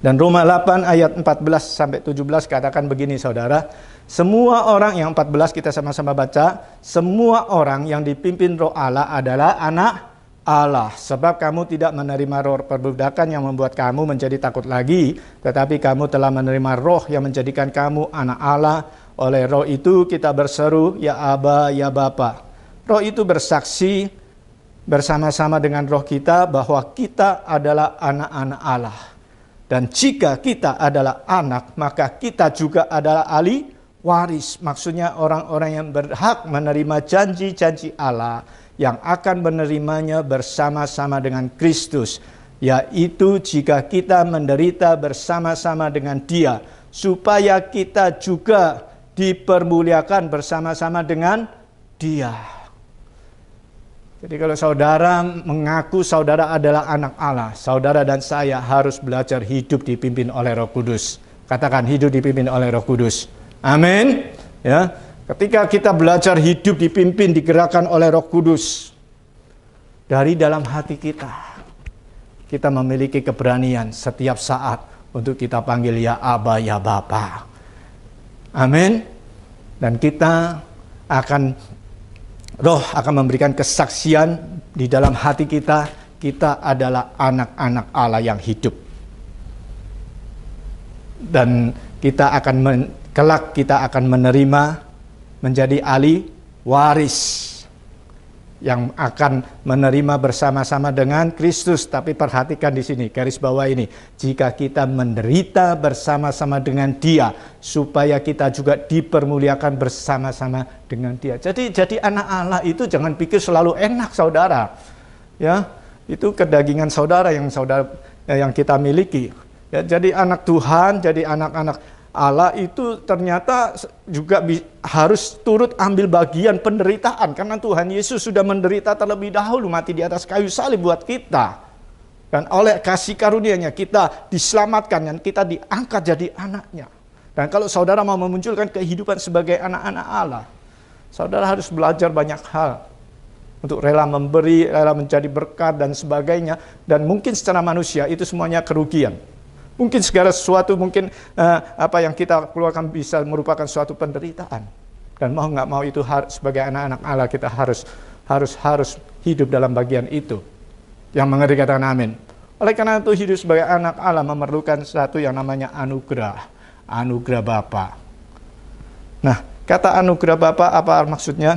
Dan Roma 8 ayat 14 sampai 17 katakan begini saudara, semua orang yang 14 kita sama-sama baca, semua orang yang dipimpin Roh Allah adalah anak Allah. Sebab kamu tidak menerima roh perbudakan yang membuat kamu menjadi takut lagi, tetapi kamu telah menerima roh yang menjadikan kamu anak Allah. Oleh roh itu kita berseru, ya Aba, ya Bapa. Roh itu bersaksi bersama-sama dengan roh kita bahwa kita adalah anak-anak Allah. Dan jika kita adalah anak, maka kita juga adalah ahli waris. Maksudnya orang-orang yang berhak menerima janji-janji Allah, yang akan menerimanya bersama-sama dengan Kristus. Yaitu jika kita menderita bersama-sama dengan Dia, supaya kita juga dipermuliakan bersama-sama dengan Dia. Jadi kalau saudara mengaku saudara adalah anak Allah, saudara dan saya harus belajar hidup dipimpin oleh Roh Kudus. Katakan, hidup dipimpin oleh Roh Kudus. Amin. Ya, ketika kita belajar hidup dipimpin, digerakkan oleh Roh Kudus, dari dalam hati kita memiliki keberanian setiap saat untuk kita panggil ya Aba, ya Bapa. Amin. Dan Roh akan memberikan kesaksian di dalam hati kita adalah anak-anak Allah yang hidup. Dan kelak kita akan menerima menjadi ahli waris yang akan menerima bersama-sama dengan Kristus. Tapi perhatikan di sini, garis bawah ini, jika kita menderita bersama-sama dengan Dia, supaya kita juga dipermuliakan bersama-sama dengan Dia. Jadi anak Allah itu jangan pikir selalu enak saudara. Ya, itu kedagingan saudara yang kita miliki. Ya, jadi anak Tuhan, jadi anak-anak Allah itu ternyata juga harus turut ambil bagian penderitaan. Karena Tuhan Yesus sudah menderita terlebih dahulu, mati di atas kayu salib buat kita. Dan oleh kasih karunia-Nya kita diselamatkan dan kita diangkat jadi anaknya. Dan kalau saudara mau memunculkan kehidupan sebagai anak-anak Allah, saudara harus belajar banyak hal. Untuk rela memberi, rela menjadi berkat dan sebagainya. Dan mungkin secara manusia itu semuanya kerugian. Mungkin segala sesuatu, apa yang kita keluarkan bisa merupakan suatu penderitaan. Dan mau nggak mau itu sebagai anak-anak Allah kita harus hidup dalam bagian itu. Yang mengerti katakan amin. Oleh karena itu hidup sebagai anak Allah memerlukan satu yang namanya anugerah. Anugerah Bapa. Nah, kata anugerah Bapa apa maksudnya?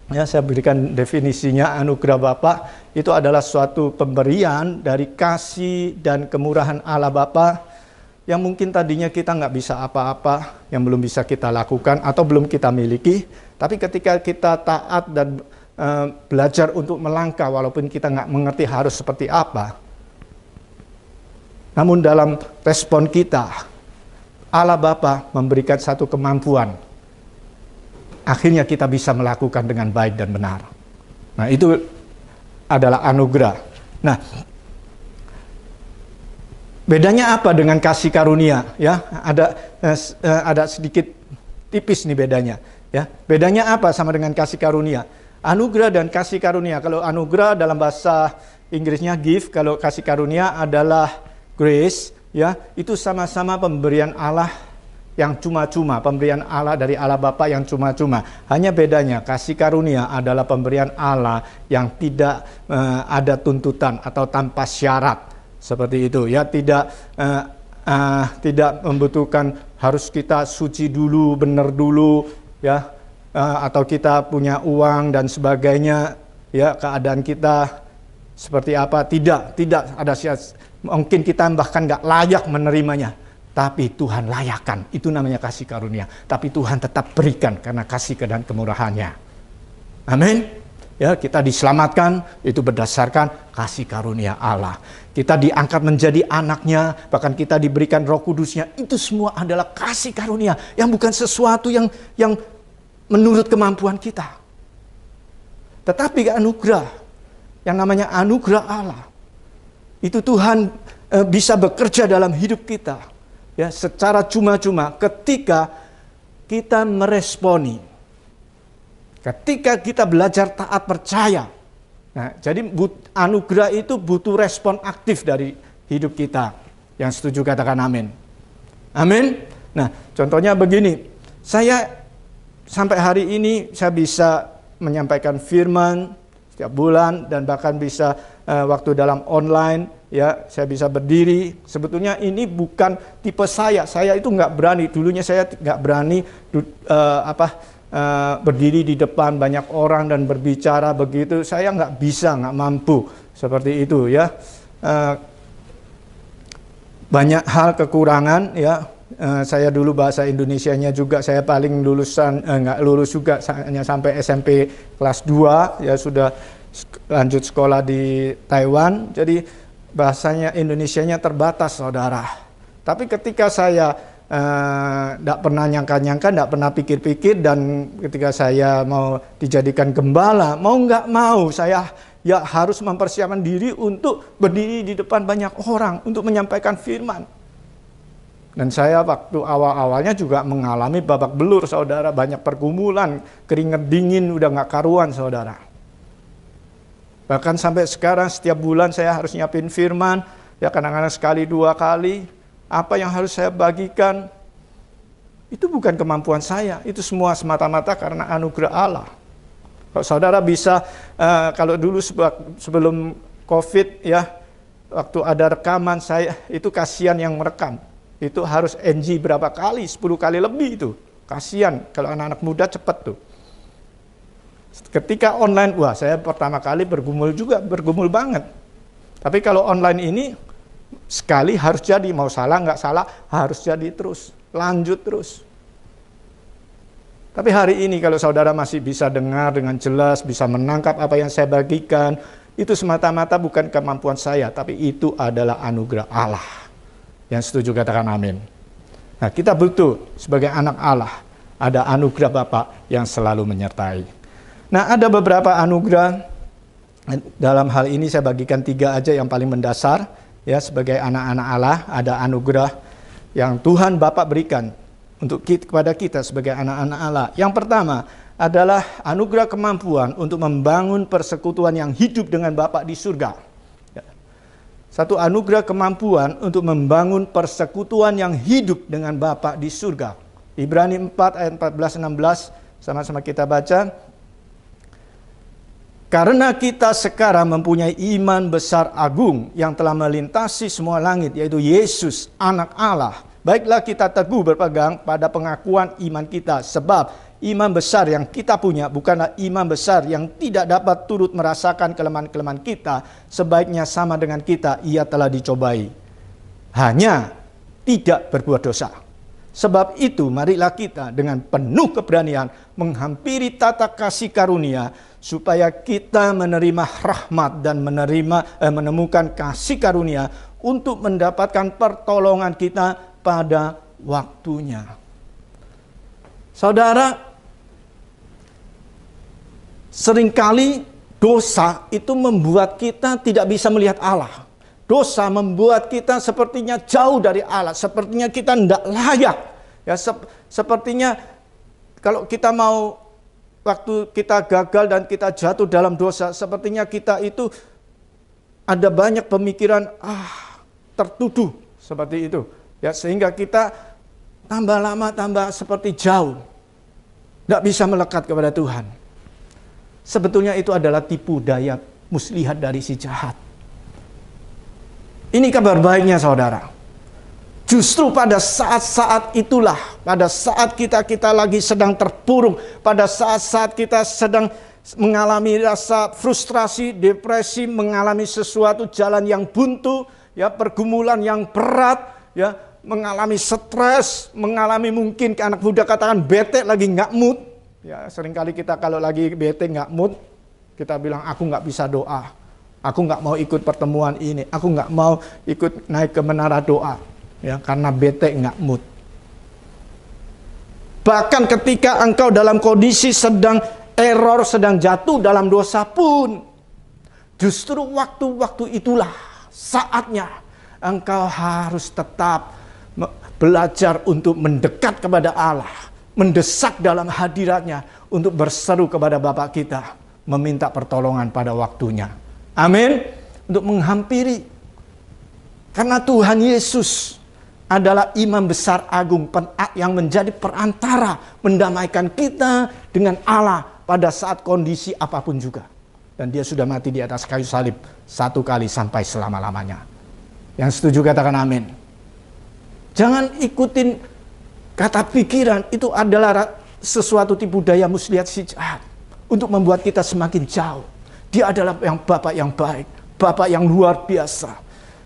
Ya, saya berikan definisinya. Anugerah Bapa itu adalah suatu pemberian dari kasih dan kemurahan Allah Bapa yang mungkin tadinya kita nggak bisa apa-apa, yang belum bisa kita lakukan atau belum kita miliki. Tapi ketika kita taat dan belajar untuk melangkah walaupun kita nggak mengerti harus seperti apa, namun dalam respon kita, Allah Bapa memberikan satu kemampuan. Akhirnya kita bisa melakukan dengan baik dan benar. Nah, itu adalah anugerah. Nah, bedanya apa dengan kasih karunia? Ya, ada sedikit tipis nih bedanya. Ya, bedanya apa sama dengan kasih karunia? Anugerah dan kasih karunia. Kalau anugerah dalam bahasa Inggrisnya gift, kalau kasih karunia adalah grace. Ya, itu sama-sama pemberian Allah yang cuma-cuma, pemberian Allah dari Allah Bapa yang cuma-cuma. Hanya bedanya kasih karunia adalah pemberian Allah yang tidak ada tuntutan atau tanpa syarat. Seperti itu ya, tidak membutuhkan harus kita suci dulu, benar dulu ya, atau kita punya uang dan sebagainya ya, keadaan kita seperti apa, tidak ada syarat. Mungkin kita bahkan nggak layak menerimanya. Tapi Tuhan layakkan, itu namanya kasih karunia. Tapi Tuhan tetap berikan karena kasih dan kemurahannya. Amin. Ya, kita diselamatkan itu berdasarkan kasih karunia Allah. Kita diangkat menjadi anaknya, bahkan kita diberikan Roh Kudusnya. Itu semua adalah kasih karunia yang bukan sesuatu yang menurut kemampuan kita. Tetapi anugerah yang namanya anugerah Allah, itu Tuhan bisa bekerja dalam hidup kita. Ya, secara cuma-cuma ketika kita meresponi, ketika kita belajar taat percaya. Nah, jadi anugerah itu butuh respon aktif dari hidup kita. Yang setuju katakan amin. Amin. Nah, contohnya begini. Saya sampai hari ini saya bisa menyampaikan firman setiap bulan dan bahkan bisa waktu dalam online ya, saya bisa berdiri. Sebetulnya ini bukan tipe saya. Saya itu nggak berani. Dulunya saya nggak berani berdiri di depan banyak orang dan berbicara begitu. Saya nggak bisa, nggak mampu seperti itu ya. Banyak hal kekurangan ya. Saya dulu bahasa Indonesianya juga saya paling nggak lulus juga, hanya sampai SMP kelas 2 ya, sudah lanjut sekolah di Taiwan. Jadi bahasanya Indonesianya terbatas, saudara. Tapi ketika saya tidak pernah nyangka-nyangka, tidak pernah pikir-pikir, dan ketika saya mau dijadikan gembala, mau nggak mau saya ya harus mempersiapkan diri untuk berdiri di depan banyak orang untuk menyampaikan firman. Dan saya waktu awal-awalnya juga mengalami babak belur, saudara. Banyak pergumulan, keringat dingin udah nggak karuan, saudara. Bahkan sampai sekarang setiap bulan saya harus nyiapin firman, ya kadang-kadang sekali 2 kali. Apa yang harus saya bagikan, itu bukan kemampuan saya. Itu semua semata-mata karena anugerah Allah. Kalau saudara bisa, kalau dulu sebelum COVID ya, waktu ada rekaman saya, itu kasihan yang merekam. Itu harus NG berapa kali, 10 kali lebih itu. Kasihan, kalau anak-anak muda cepat tuh. Ketika online, wah saya pertama kali bergumul banget. Tapi kalau online ini, sekali harus jadi, mau salah nggak salah, harus jadi terus, lanjut terus. Tapi hari ini kalau saudara masih bisa dengar dengan jelas, bisa menangkap apa yang saya bagikan, itu semata-mata bukan kemampuan saya, tapi itu adalah anugerah Allah. Yang setuju katakan amin. Nah, kita butuh sebagai anak Allah, ada anugerah Bapa yang selalu menyertai. Nah, ada beberapa anugerah. Dalam hal ini saya bagikan 3 aja yang paling mendasar. Ya, sebagai anak-anak Allah, ada anugerah yang Tuhan Bapa berikan untuk kepada kita sebagai anak-anak Allah. Yang pertama adalah anugerah kemampuan untuk membangun persekutuan yang hidup dengan Bapa di surga. Satu anugerah kemampuan untuk membangun persekutuan yang hidup dengan Bapa di surga. Ibrani 4 ayat 14-16, sama-sama kita baca. Karena kita sekarang mempunyai iman besar agung yang telah melintasi semua langit, yaitu Yesus, anak Allah. Baiklah kita teguh berpegang pada pengakuan iman kita, sebab iman besar yang kita punya bukanlah iman besar yang tidak dapat turut merasakan kelemahan-kelemahan kita. Sebaiknya sama dengan kita, ia telah dicobai, hanya tidak berbuat dosa. Sebab itu marilah kita dengan penuh keberanian menghampiri tata kasih karunia, supaya kita menerima rahmat dan menemukan kasih karunia untuk mendapatkan pertolongan kita pada waktunya. Saudara, seringkali dosa itu membuat kita tidak bisa melihat Allah. Dosa membuat kita sepertinya jauh dari Allah, sepertinya kita tidak layak. Ya, sepertinya kalau kita mau, waktu kita gagal dan kita jatuh dalam dosa, sepertinya kita itu ada banyak pemikiran tertuduh seperti itu. Ya, sehingga kita tambah lama tambah seperti jauh, tidak bisa melekat kepada Tuhan. Sebetulnya itu adalah tipu daya muslihat dari si jahat. Ini kabar baiknya, saudara. Justru pada saat-saat itulah, pada saat kita lagi sedang terpuruk, pada saat-saat kita sedang mengalami rasa frustrasi, depresi, mengalami sesuatu jalan yang buntu, ya, pergumulan yang berat, ya, mengalami stres, mengalami mungkin anak muda katakan bete, lagi nggak mood. Ya, seringkali kita kalau lagi bete nggak mood, kita bilang aku nggak bisa doa, aku nggak mau ikut pertemuan ini, aku nggak mau ikut naik ke menara doa, ya, karena bete nggak mood. Bahkan ketika engkau dalam kondisi sedang error, sedang jatuh dalam dosa pun, justru waktu-waktu itulah saatnya engkau harus tetap belajar untuk mendekat kepada Allah, mendesak dalam hadiratnya untuk berseru kepada Bapa kita, meminta pertolongan pada waktunya. Amin. Untuk menghampiri. Karena Tuhan Yesus adalah imam besar agung yang menjadi perantara mendamaikan kita dengan Allah pada saat kondisi apapun juga. Dan dia sudah mati di atas kayu salib satu kali sampai selama-lamanya. Yang setuju katakan amin. Jangan ikutin kata pikiran, itu adalah sesuatu tipu daya muslihat si jahat untuk membuat kita semakin jauh. Dia adalah Bapak yang baik, Bapak yang luar biasa.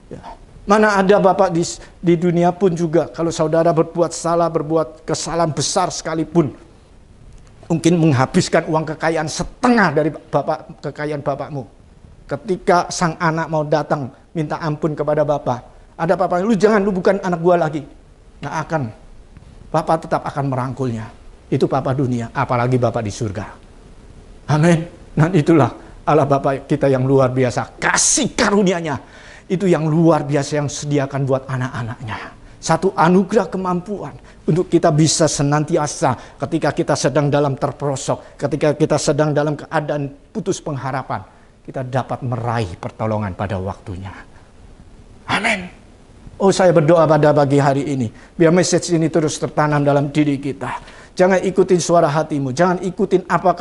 Ya. Mana ada Bapak di dunia pun juga, kalau saudara berbuat salah, berbuat kesalahan besar sekalipun, mungkin menghabiskan uang kekayaan setengah dari kekayaan bapakmu. Ketika sang anak mau datang minta ampun kepada bapak, ada bapak, lu bukan anak gua lagi. Nggak akan. Bapak tetap akan merangkulnya. Itu Bapak dunia, apalagi Bapak di surga. Amin. Dan itulah Allah Bapak kita yang luar biasa. Kasih karunia-Nya itu yang luar biasa yang sediakan buat anak-anaknya. Satu anugerah kemampuan untuk kita bisa senantiasa ketika kita sedang dalam terperosok, ketika kita sedang dalam keadaan putus pengharapan, kita dapat meraih pertolongan pada waktunya. Amin. Oh, saya berdoa pada pagi hari ini, biar message ini terus tertanam dalam diri kita. Jangan ikutin suara hatimu, jangan ikutin apa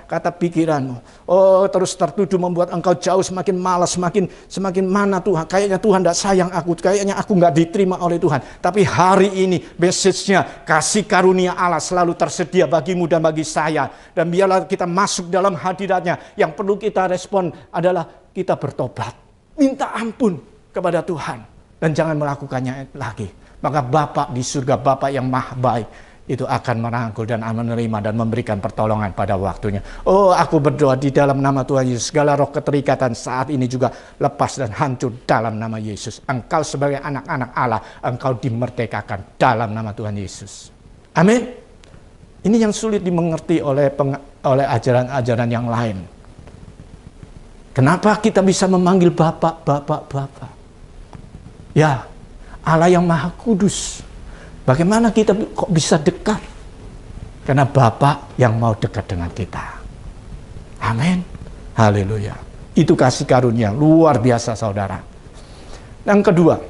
kata pikiranmu. Oh, terus tertuduh membuat engkau jauh, semakin malas, semakin mana Tuhan. Kayaknya Tuhan tidak sayang aku, kayaknya aku nggak diterima oleh Tuhan. Tapi hari ini message-nya, kasih karunia Allah selalu tersedia bagimu dan bagi saya. Dan biarlah kita masuk dalam hadirat-Nya. Yang perlu kita respon adalah kita bertobat, minta ampun kepada Tuhan. Dan jangan melakukannya lagi. Maka Bapak di surga, Bapak yang maha baik, itu akan merangkul dan menerima dan memberikan pertolongan pada waktunya. Oh, aku berdoa di dalam nama Tuhan Yesus, segala roh keterikatan saat ini juga lepas dan hancur dalam nama Yesus. Engkau sebagai anak-anak Allah, engkau dimerdekakan dalam nama Tuhan Yesus. Amin. Ini yang sulit dimengerti oleh ajaran-ajaran yang lain. Kenapa kita bisa memanggil Bapak? Ya, Allah yang Maha Kudus. Bagaimana kita kok bisa dekat? Karena Bapak yang mau dekat dengan kita. Amin. Haleluya. Itu kasih karunia luar biasa, saudara. Yang kedua,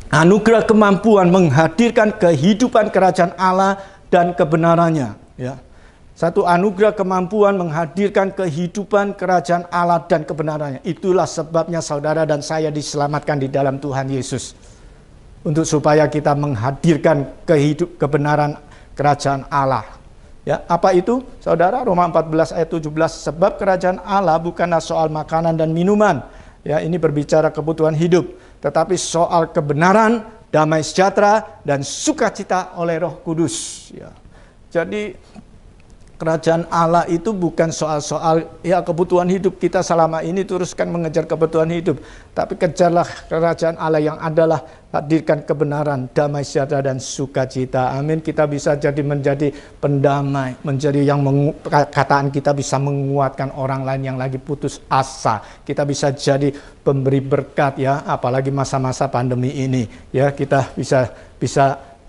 anugerah kemampuan menghadirkan kehidupan kerajaan Allah dan kebenarannya. Ya. Satu anugerah kemampuan menghadirkan kehidupan kerajaan Allah dan kebenarannya. Itulah sebabnya saudara dan saya diselamatkan di dalam Tuhan Yesus. Untuk supaya kita menghadirkan kebenaran kerajaan Allah. Ya, apa itu? Saudara, Roma 14 ayat 17. Sebab kerajaan Allah bukanlah soal makanan dan minuman. Ya, ini berbicara kebutuhan hidup. Tetapi soal kebenaran, damai sejahtera, dan sukacita oleh Roh Kudus. Ya. Jadi kerajaan Allah itu bukan soal-soal ya kebutuhan hidup kita selama ini teruskan mengejar kebutuhan hidup. Tapi kejarlah kerajaan Allah yang adalah hadirkan kebenaran, damai sejahtera dan sukacita. Amin. Kita bisa menjadi pendamai, menjadi yang kataan kita bisa menguatkan orang lain yang lagi putus asa. Kita bisa jadi pemberi berkat ya, apalagi masa-masa pandemi ini ya, kita bisa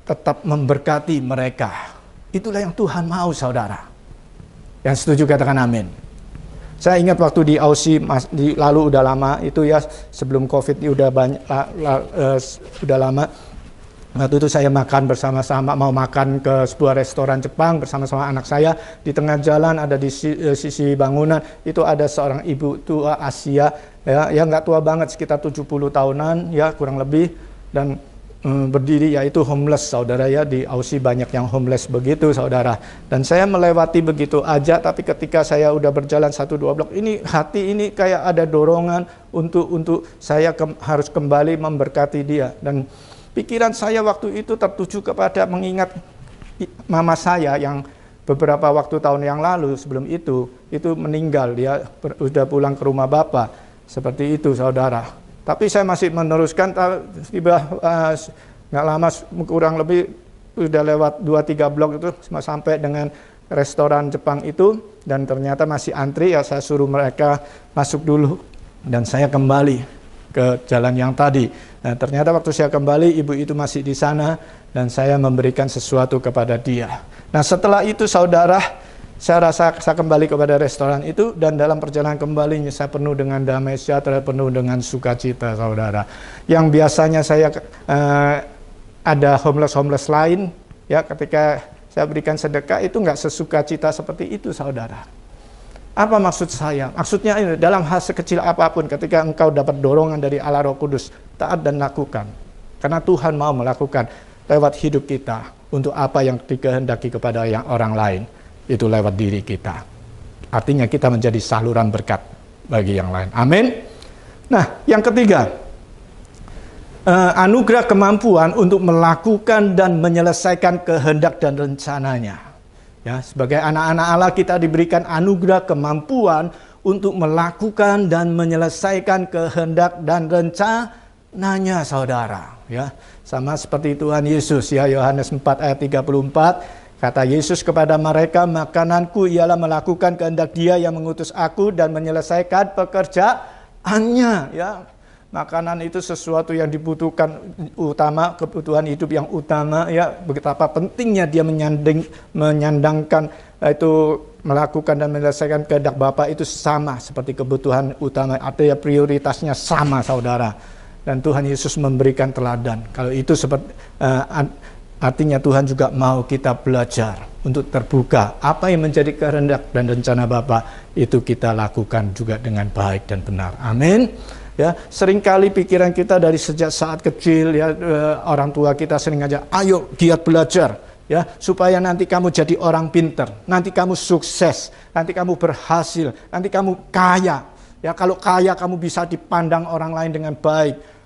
tetap memberkati mereka. Itulah yang Tuhan mau, saudara. Yang setuju katakan amin. Saya ingat waktu di Aussie lalu udah lama itu ya, sebelum Covid ini udah udah lama. Waktu itu saya makan bersama-sama, mau makan ke sebuah restoran Jepang bersama-sama anak saya. Di tengah jalan ada di sisi bangunan itu ada seorang ibu tua Asia ya, yang nggak tua banget, sekitar 70 tahunan ya kurang lebih, dan berdiri, yaitu homeless, saudara ya. Di Aussie banyak yang homeless begitu, saudara. Dan saya melewati begitu aja, tapi ketika saya udah berjalan 1-2 blok, ini hati ini kayak ada dorongan untuk saya harus kembali memberkati dia. Dan pikiran saya waktu itu tertuju kepada mengingat mama saya yang beberapa waktu tahun yang lalu sebelum itu meninggal, dia udah pulang ke rumah bapak. Seperti itu, saudara. Tapi saya masih meneruskan, tiba nggak lama, kurang lebih udah lewat 2-3 blok itu sampai dengan restoran Jepang itu, dan ternyata masih antri ya, saya suruh mereka masuk dulu dan saya kembali ke jalan yang tadi. Nah, ternyata waktu saya kembali ibu itu masih di sana dan saya memberikan sesuatu kepada dia. Nah, setelah itu saudara, Saya rasa saya kembali kepada restoran itu, dan dalam perjalanan kembalinya saya penuh dengan damai sejahtera, penuh dengan sukacita, saudara. Yang biasanya saya ada homeless lain, ya, ketika saya berikan sedekah itu nggak sesukacita seperti itu, saudara. Apa maksud saya? Maksudnya ini, dalam hal sekecil apapun, ketika engkau dapat dorongan dari Allah Roh Kudus, taat dan lakukan. Karena Tuhan mau melakukan lewat hidup kita untuk apa yang dikehendaki kepada yang orang lain, itu lewat diri kita. Artinya kita menjadi saluran berkat bagi yang lain. Amin. Nah, yang ketiga, anugerah kemampuan untuk melakukan dan menyelesaikan kehendak dan rencananya. Ya, sebagai anak-anak Allah kita diberikan anugerah kemampuan untuk melakukan dan menyelesaikan kehendak dan rencananya, saudara. Ya, sama seperti Tuhan Yesus, ya, Yohanes 4 ayat 34, kata Yesus kepada mereka, makananku ialah melakukan kehendak Dia yang mengutus aku dan menyelesaikan pekerjaannya. Ya, makanan itu sesuatu yang dibutuhkan utama, kebutuhan hidup yang utama, ya. Betapa pentingnya dia menyandangkan itu, melakukan dan menyelesaikan kehendak Bapa itu sama seperti kebutuhan utama, artinya prioritasnya sama, saudara. Dan Tuhan Yesus memberikan teladan. Kalau itu seperti artinya Tuhan juga mau kita belajar untuk terbuka. Apa yang menjadi kehendak dan rencana Bapa itu kita lakukan juga dengan baik dan benar. Amin. Ya, seringkali pikiran kita dari sejak saat kecil, ya, orang tua kita sering ngajak, ayo giat belajar, ya, supaya nanti kamu jadi orang pinter, nanti kamu sukses, nanti kamu berhasil, nanti kamu kaya. Ya, kalau kaya kamu bisa dipandang orang lain dengan baik.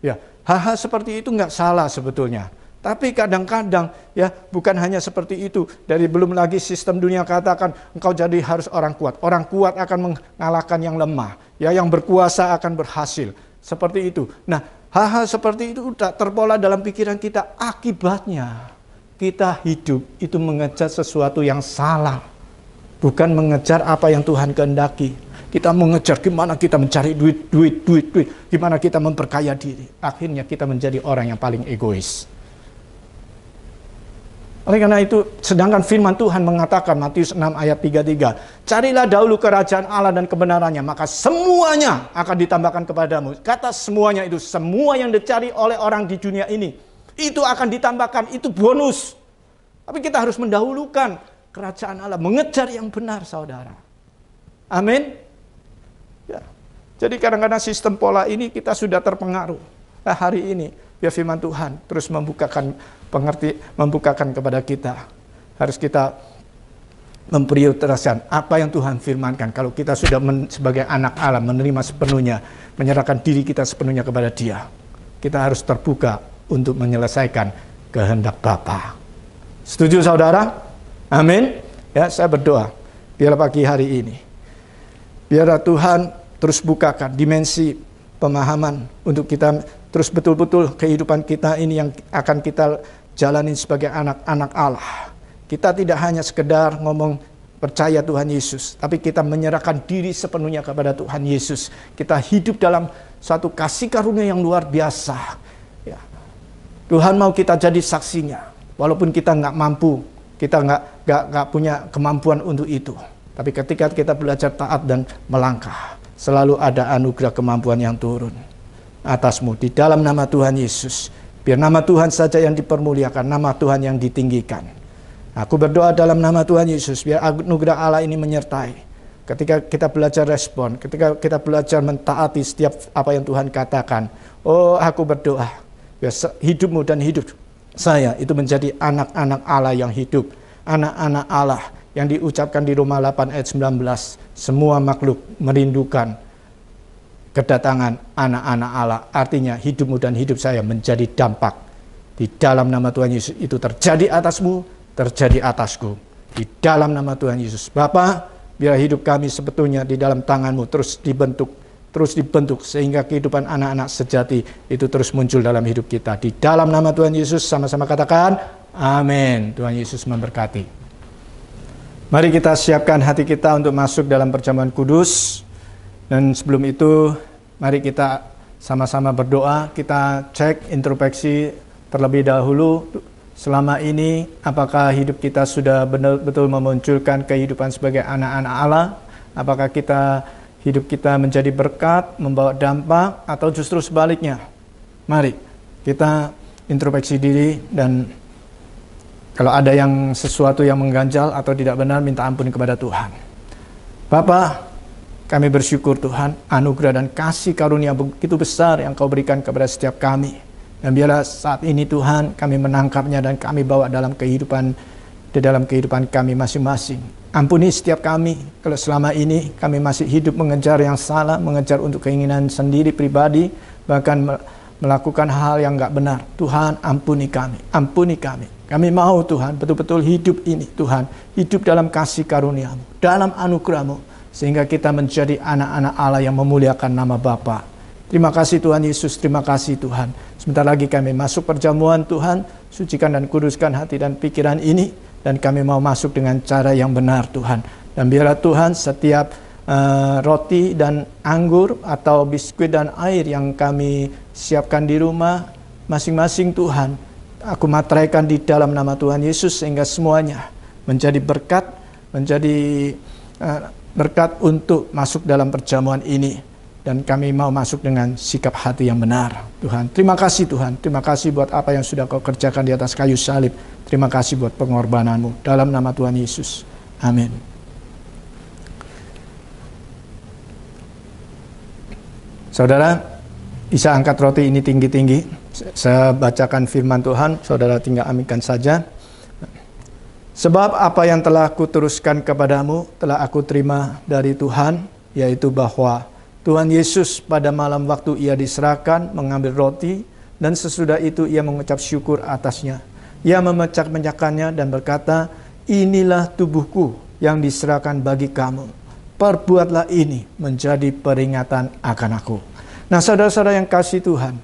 Ya, hal-hal seperti itu nggak salah sebetulnya. Tapi kadang-kadang, ya, bukan hanya seperti itu. Dari belum lagi sistem dunia katakan engkau jadi harus orang kuat. Orang kuat akan mengalahkan yang lemah. Ya, yang berkuasa akan berhasil. Seperti itu. Nah, hal-hal seperti itu udah terpola dalam pikiran kita. Akibatnya kita hidup itu mengejar sesuatu yang salah. Bukan mengejar apa yang Tuhan kehendaki. Kita mengejar gimana kita mencari duit. Gimana kita memperkaya diri. Akhirnya kita menjadi orang yang paling egois. Oleh karena itu, sedangkan firman Tuhan mengatakan, Matius 6 ayat 33, carilah dahulu kerajaan Allah dan kebenarannya, maka semuanya akan ditambahkan kepadamu. Kata semuanya itu, semua yang dicari oleh orang di dunia ini, itu akan ditambahkan, itu bonus. Tapi kita harus mendahulukan kerajaan Allah, mengejar yang benar, saudara. Amin. Ya. Jadi kadang-kadang sistem pola ini kita sudah terpengaruh. Nah, hari ini, ya, firman Tuhan terus membukakan kepada kita. Harus kita memprioritaskan apa yang Tuhan firmankan. Kalau kita sudah sebagai anak Allah menerima sepenuhnya, menyerahkan diri kita sepenuhnya kepada Dia, kita harus terbuka untuk menyelesaikan kehendak Bapa. Setuju, saudara? Amin. Ya, saya berdoa biarlah pagi hari ini, biarlah Tuhan terus bukakan dimensi pemahaman untuk kita terus betul-betul kehidupan kita ini yang akan kita jalani sebagai anak-anak Allah. Kita tidak hanya sekedar ngomong percaya Tuhan Yesus, tapi kita menyerahkan diri sepenuhnya kepada Tuhan Yesus. Kita hidup dalam suatu kasih karunia yang luar biasa. Ya. Tuhan mau kita jadi saksinya, walaupun kita nggak mampu, kita nggak punya kemampuan untuk itu. Tapi ketika kita belajar taat dan melangkah, selalu ada anugerah kemampuan yang turun atasmu di dalam nama Tuhan Yesus. Biar nama Tuhan saja yang dipermuliakan, nama Tuhan yang ditinggikan. Aku berdoa dalam nama Tuhan Yesus, biar anugerah Allah ini menyertai. Ketika kita belajar respon, ketika kita belajar mentaati setiap apa yang Tuhan katakan. Oh, aku berdoa, biar hidupmu dan hidup saya itu menjadi anak-anak Allah yang hidup. Anak-anak Allah yang diucapkan di Roma 8 ayat 19. Semua makhluk merindukan kedatangan anak-anak Allah. Artinya hidupmu dan hidup saya menjadi dampak. Di dalam nama Tuhan Yesus itu terjadi atasmu, terjadi atasku. Di dalam nama Tuhan Yesus. Bapa, biar hidup kami sebetulnya di dalam tangan-Mu terus dibentuk sehingga kehidupan anak-anak sejati itu terus muncul dalam hidup kita. Di dalam nama Tuhan Yesus sama-sama katakan amin. Tuhan Yesus memberkati. Mari kita siapkan hati kita untuk masuk dalam perjamuan kudus. Dan sebelum itu, mari kita sama-sama berdoa. Kita cek introspeksi terlebih dahulu. selama ini apakah hidup kita sudah betul-betul memunculkan kehidupan sebagai anak-anak Allah? Apakah hidup kita menjadi berkat, membawa dampak, atau justru sebaliknya? Mari kita introspeksi diri, dan kalau ada sesuatu yang mengganjal atau tidak benar, minta ampun kepada Tuhan. Bapa, kami bersyukur Tuhan, anugerah dan kasih karunia begitu besar yang Kau berikan kepada setiap kami. Dan biarlah saat ini Tuhan, kami menangkapnya dan kami bawa dalam kehidupan kami masing-masing. Ampuni setiap kami kalau selama ini kami masih hidup mengejar yang salah, mengejar untuk keinginan sendiri pribadi, bahkan melakukan hal yang enggak benar. Tuhan, ampuni kami, ampuni kami. Kami mau Tuhan betul-betul hidup ini Tuhan, hidup dalam kasih karunia-Mu, dalam anugerah-Mu, sehingga kita menjadi anak-anak Allah yang memuliakan nama Bapa. Terima kasih Tuhan Yesus, terima kasih Tuhan. Sebentar lagi kami masuk perjamuan Tuhan, sucikan dan kuduskan hati dan pikiran ini, dan kami mau masuk dengan cara yang benar Tuhan. Dan biarlah Tuhan setiap roti dan anggur atau biskuit dan air yang kami siapkan di rumah masing-masing Tuhan, aku materaikan di dalam nama Tuhan Yesus, sehingga semuanya menjadi berkat, menjadi berkat untuk masuk dalam perjamuan ini. Dan kami mau masuk dengan sikap hati yang benar Tuhan. Terima kasih Tuhan, terima kasih buat apa yang sudah Kau kerjakan di atas kayu salib. Terima kasih buat pengorbanan-Mu, dalam nama Tuhan Yesus, amin. Saudara, bisa angkat roti ini tinggi-tinggi. Saya bacakan firman Tuhan, saudara tinggal aminkan saja. Sebab apa yang telah kuteruskan kepadamu telah aku terima dari Tuhan, yaitu bahwa Tuhan Yesus pada malam waktu Ia diserahkan mengambil roti, dan sesudah itu Ia mengucap syukur atasnya. Ia memecah-mecahkannya dan berkata, inilah tubuhku yang diserahkan bagi kamu. Perbuatlah ini menjadi peringatan akan aku. Nah saudara-saudara yang kasih Tuhan,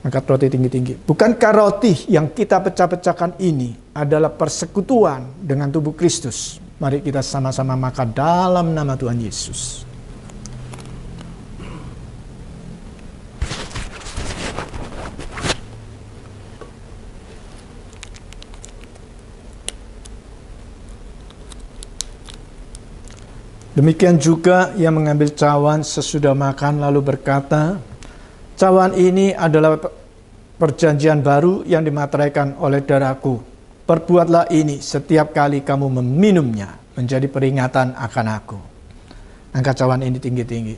angkat roti tinggi-tinggi. Bukankah roti yang kita pecah-pecahkan ini adalah persekutuan dengan tubuh Kristus? Mari kita sama-sama makan dalam nama Tuhan Yesus. Demikian juga Ia mengambil cawan sesudah makan lalu berkata, cawan ini adalah perjanjian baru yang dimateraikan oleh darahku. Perbuatlah ini setiap kali kamu meminumnya, menjadi peringatan akan aku. Angkat cawan ini tinggi-tinggi.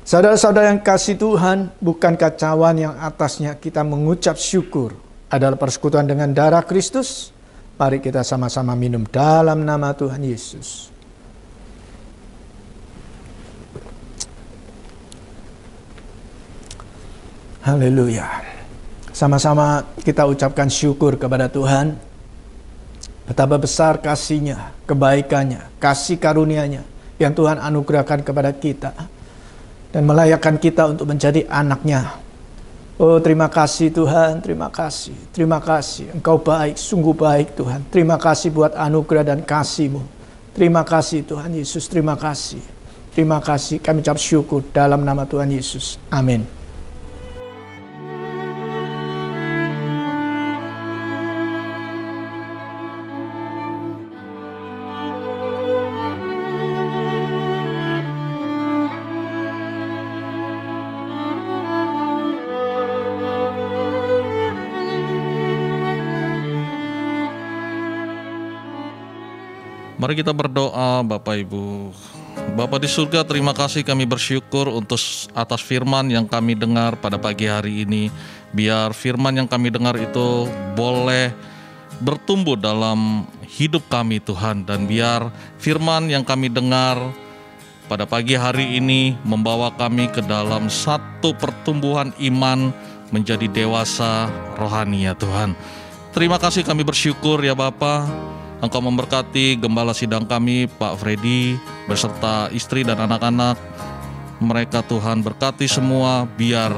Saudara-saudara yang kasih Tuhan, bukankah cawan yang atasnya kita mengucap syukur adalah persekutuan dengan darah Kristus? Mari kita sama-sama minum dalam nama Tuhan Yesus. Haleluya. Sama-sama kita ucapkan syukur kepada Tuhan. Betapa besar kasih-Nya, kebaikan-Nya, kasih karunia-Nya yang Tuhan anugerahkan kepada kita. Dan melayakkan kita untuk menjadi anak-Nya. Oh terima kasih Tuhan, terima kasih. Terima kasih, Engkau baik, sungguh baik Tuhan. Terima kasih buat anugerah dan kasih-Mu. Terima kasih Tuhan Yesus, terima kasih. Terima kasih, kami ucap syukur dalam nama Tuhan Yesus. Amin. Mari kita berdoa. Bapak Ibu, Bapa di surga, terima kasih, kami bersyukur atas firman yang kami dengar pada pagi hari ini. Biar firman yang kami dengar itu boleh bertumbuh dalam hidup kami Tuhan. Dan biar firman yang kami dengar pada pagi hari ini membawa kami ke dalam satu pertumbuhan iman menjadi dewasa rohani ya Tuhan. Terima kasih, kami bersyukur ya Bapa. Engkau memberkati gembala sidang kami, Pak Freddy, beserta istri dan anak-anak. Mereka Tuhan berkati semua, biar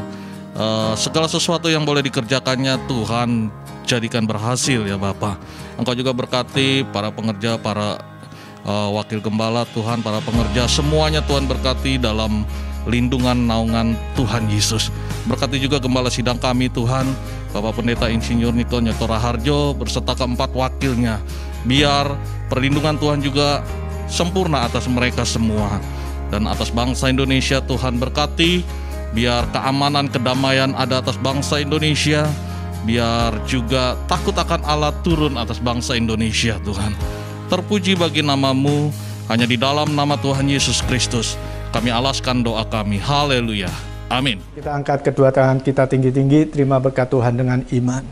segala sesuatu yang boleh dikerjakannya Tuhan jadikan berhasil ya Bapa. Engkau juga berkati para pengerja, para wakil gembala Tuhan, para pengerja, semuanya Tuhan berkati dalam lindungan naungan Tuhan Yesus. Berkati juga gembala sidang kami Tuhan, Bapak Pendeta Insinyur Niko Nyoto Raharjo berserta keempat wakilnya. Biar perlindungan Tuhan juga sempurna atas mereka semua. Dan atas bangsa Indonesia Tuhan berkati, biar keamanan, kedamaian ada atas bangsa Indonesia. Biar juga takut akan Allah turun atas bangsa Indonesia Tuhan. Terpuji bagi nama-Mu, hanya di dalam nama Tuhan Yesus Kristus kami alaskan doa kami. Haleluya. Amin. Kita angkat kedua tangan kita tinggi-tinggi, terima berkat Tuhan dengan iman.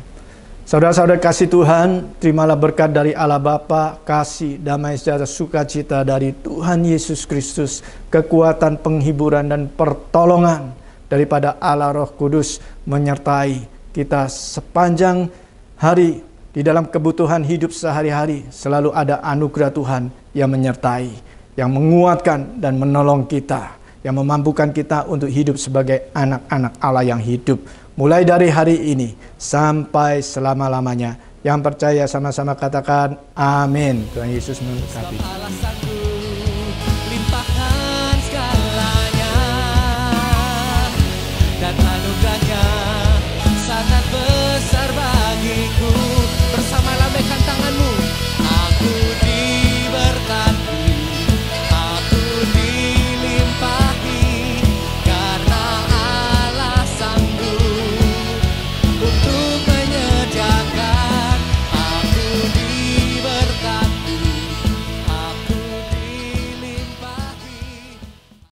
Saudara-saudara kasih Tuhan, terimalah berkat dari Allah Bapa, kasih, damai sejahtera, sukacita dari Tuhan Yesus Kristus, kekuatan, penghiburan, dan pertolongan daripada Allah Roh Kudus menyertai kita sepanjang hari. Di dalam kebutuhan hidup sehari-hari selalu ada anugerah Tuhan yang menyertai, yang menguatkan dan menolong kita, yang memampukan kita untuk hidup sebagai anak-anak Allah yang hidup. Mulai dari hari ini sampai selama-lamanya. Yang percaya sama-sama katakan amin. Tuhan Yesus memberkati.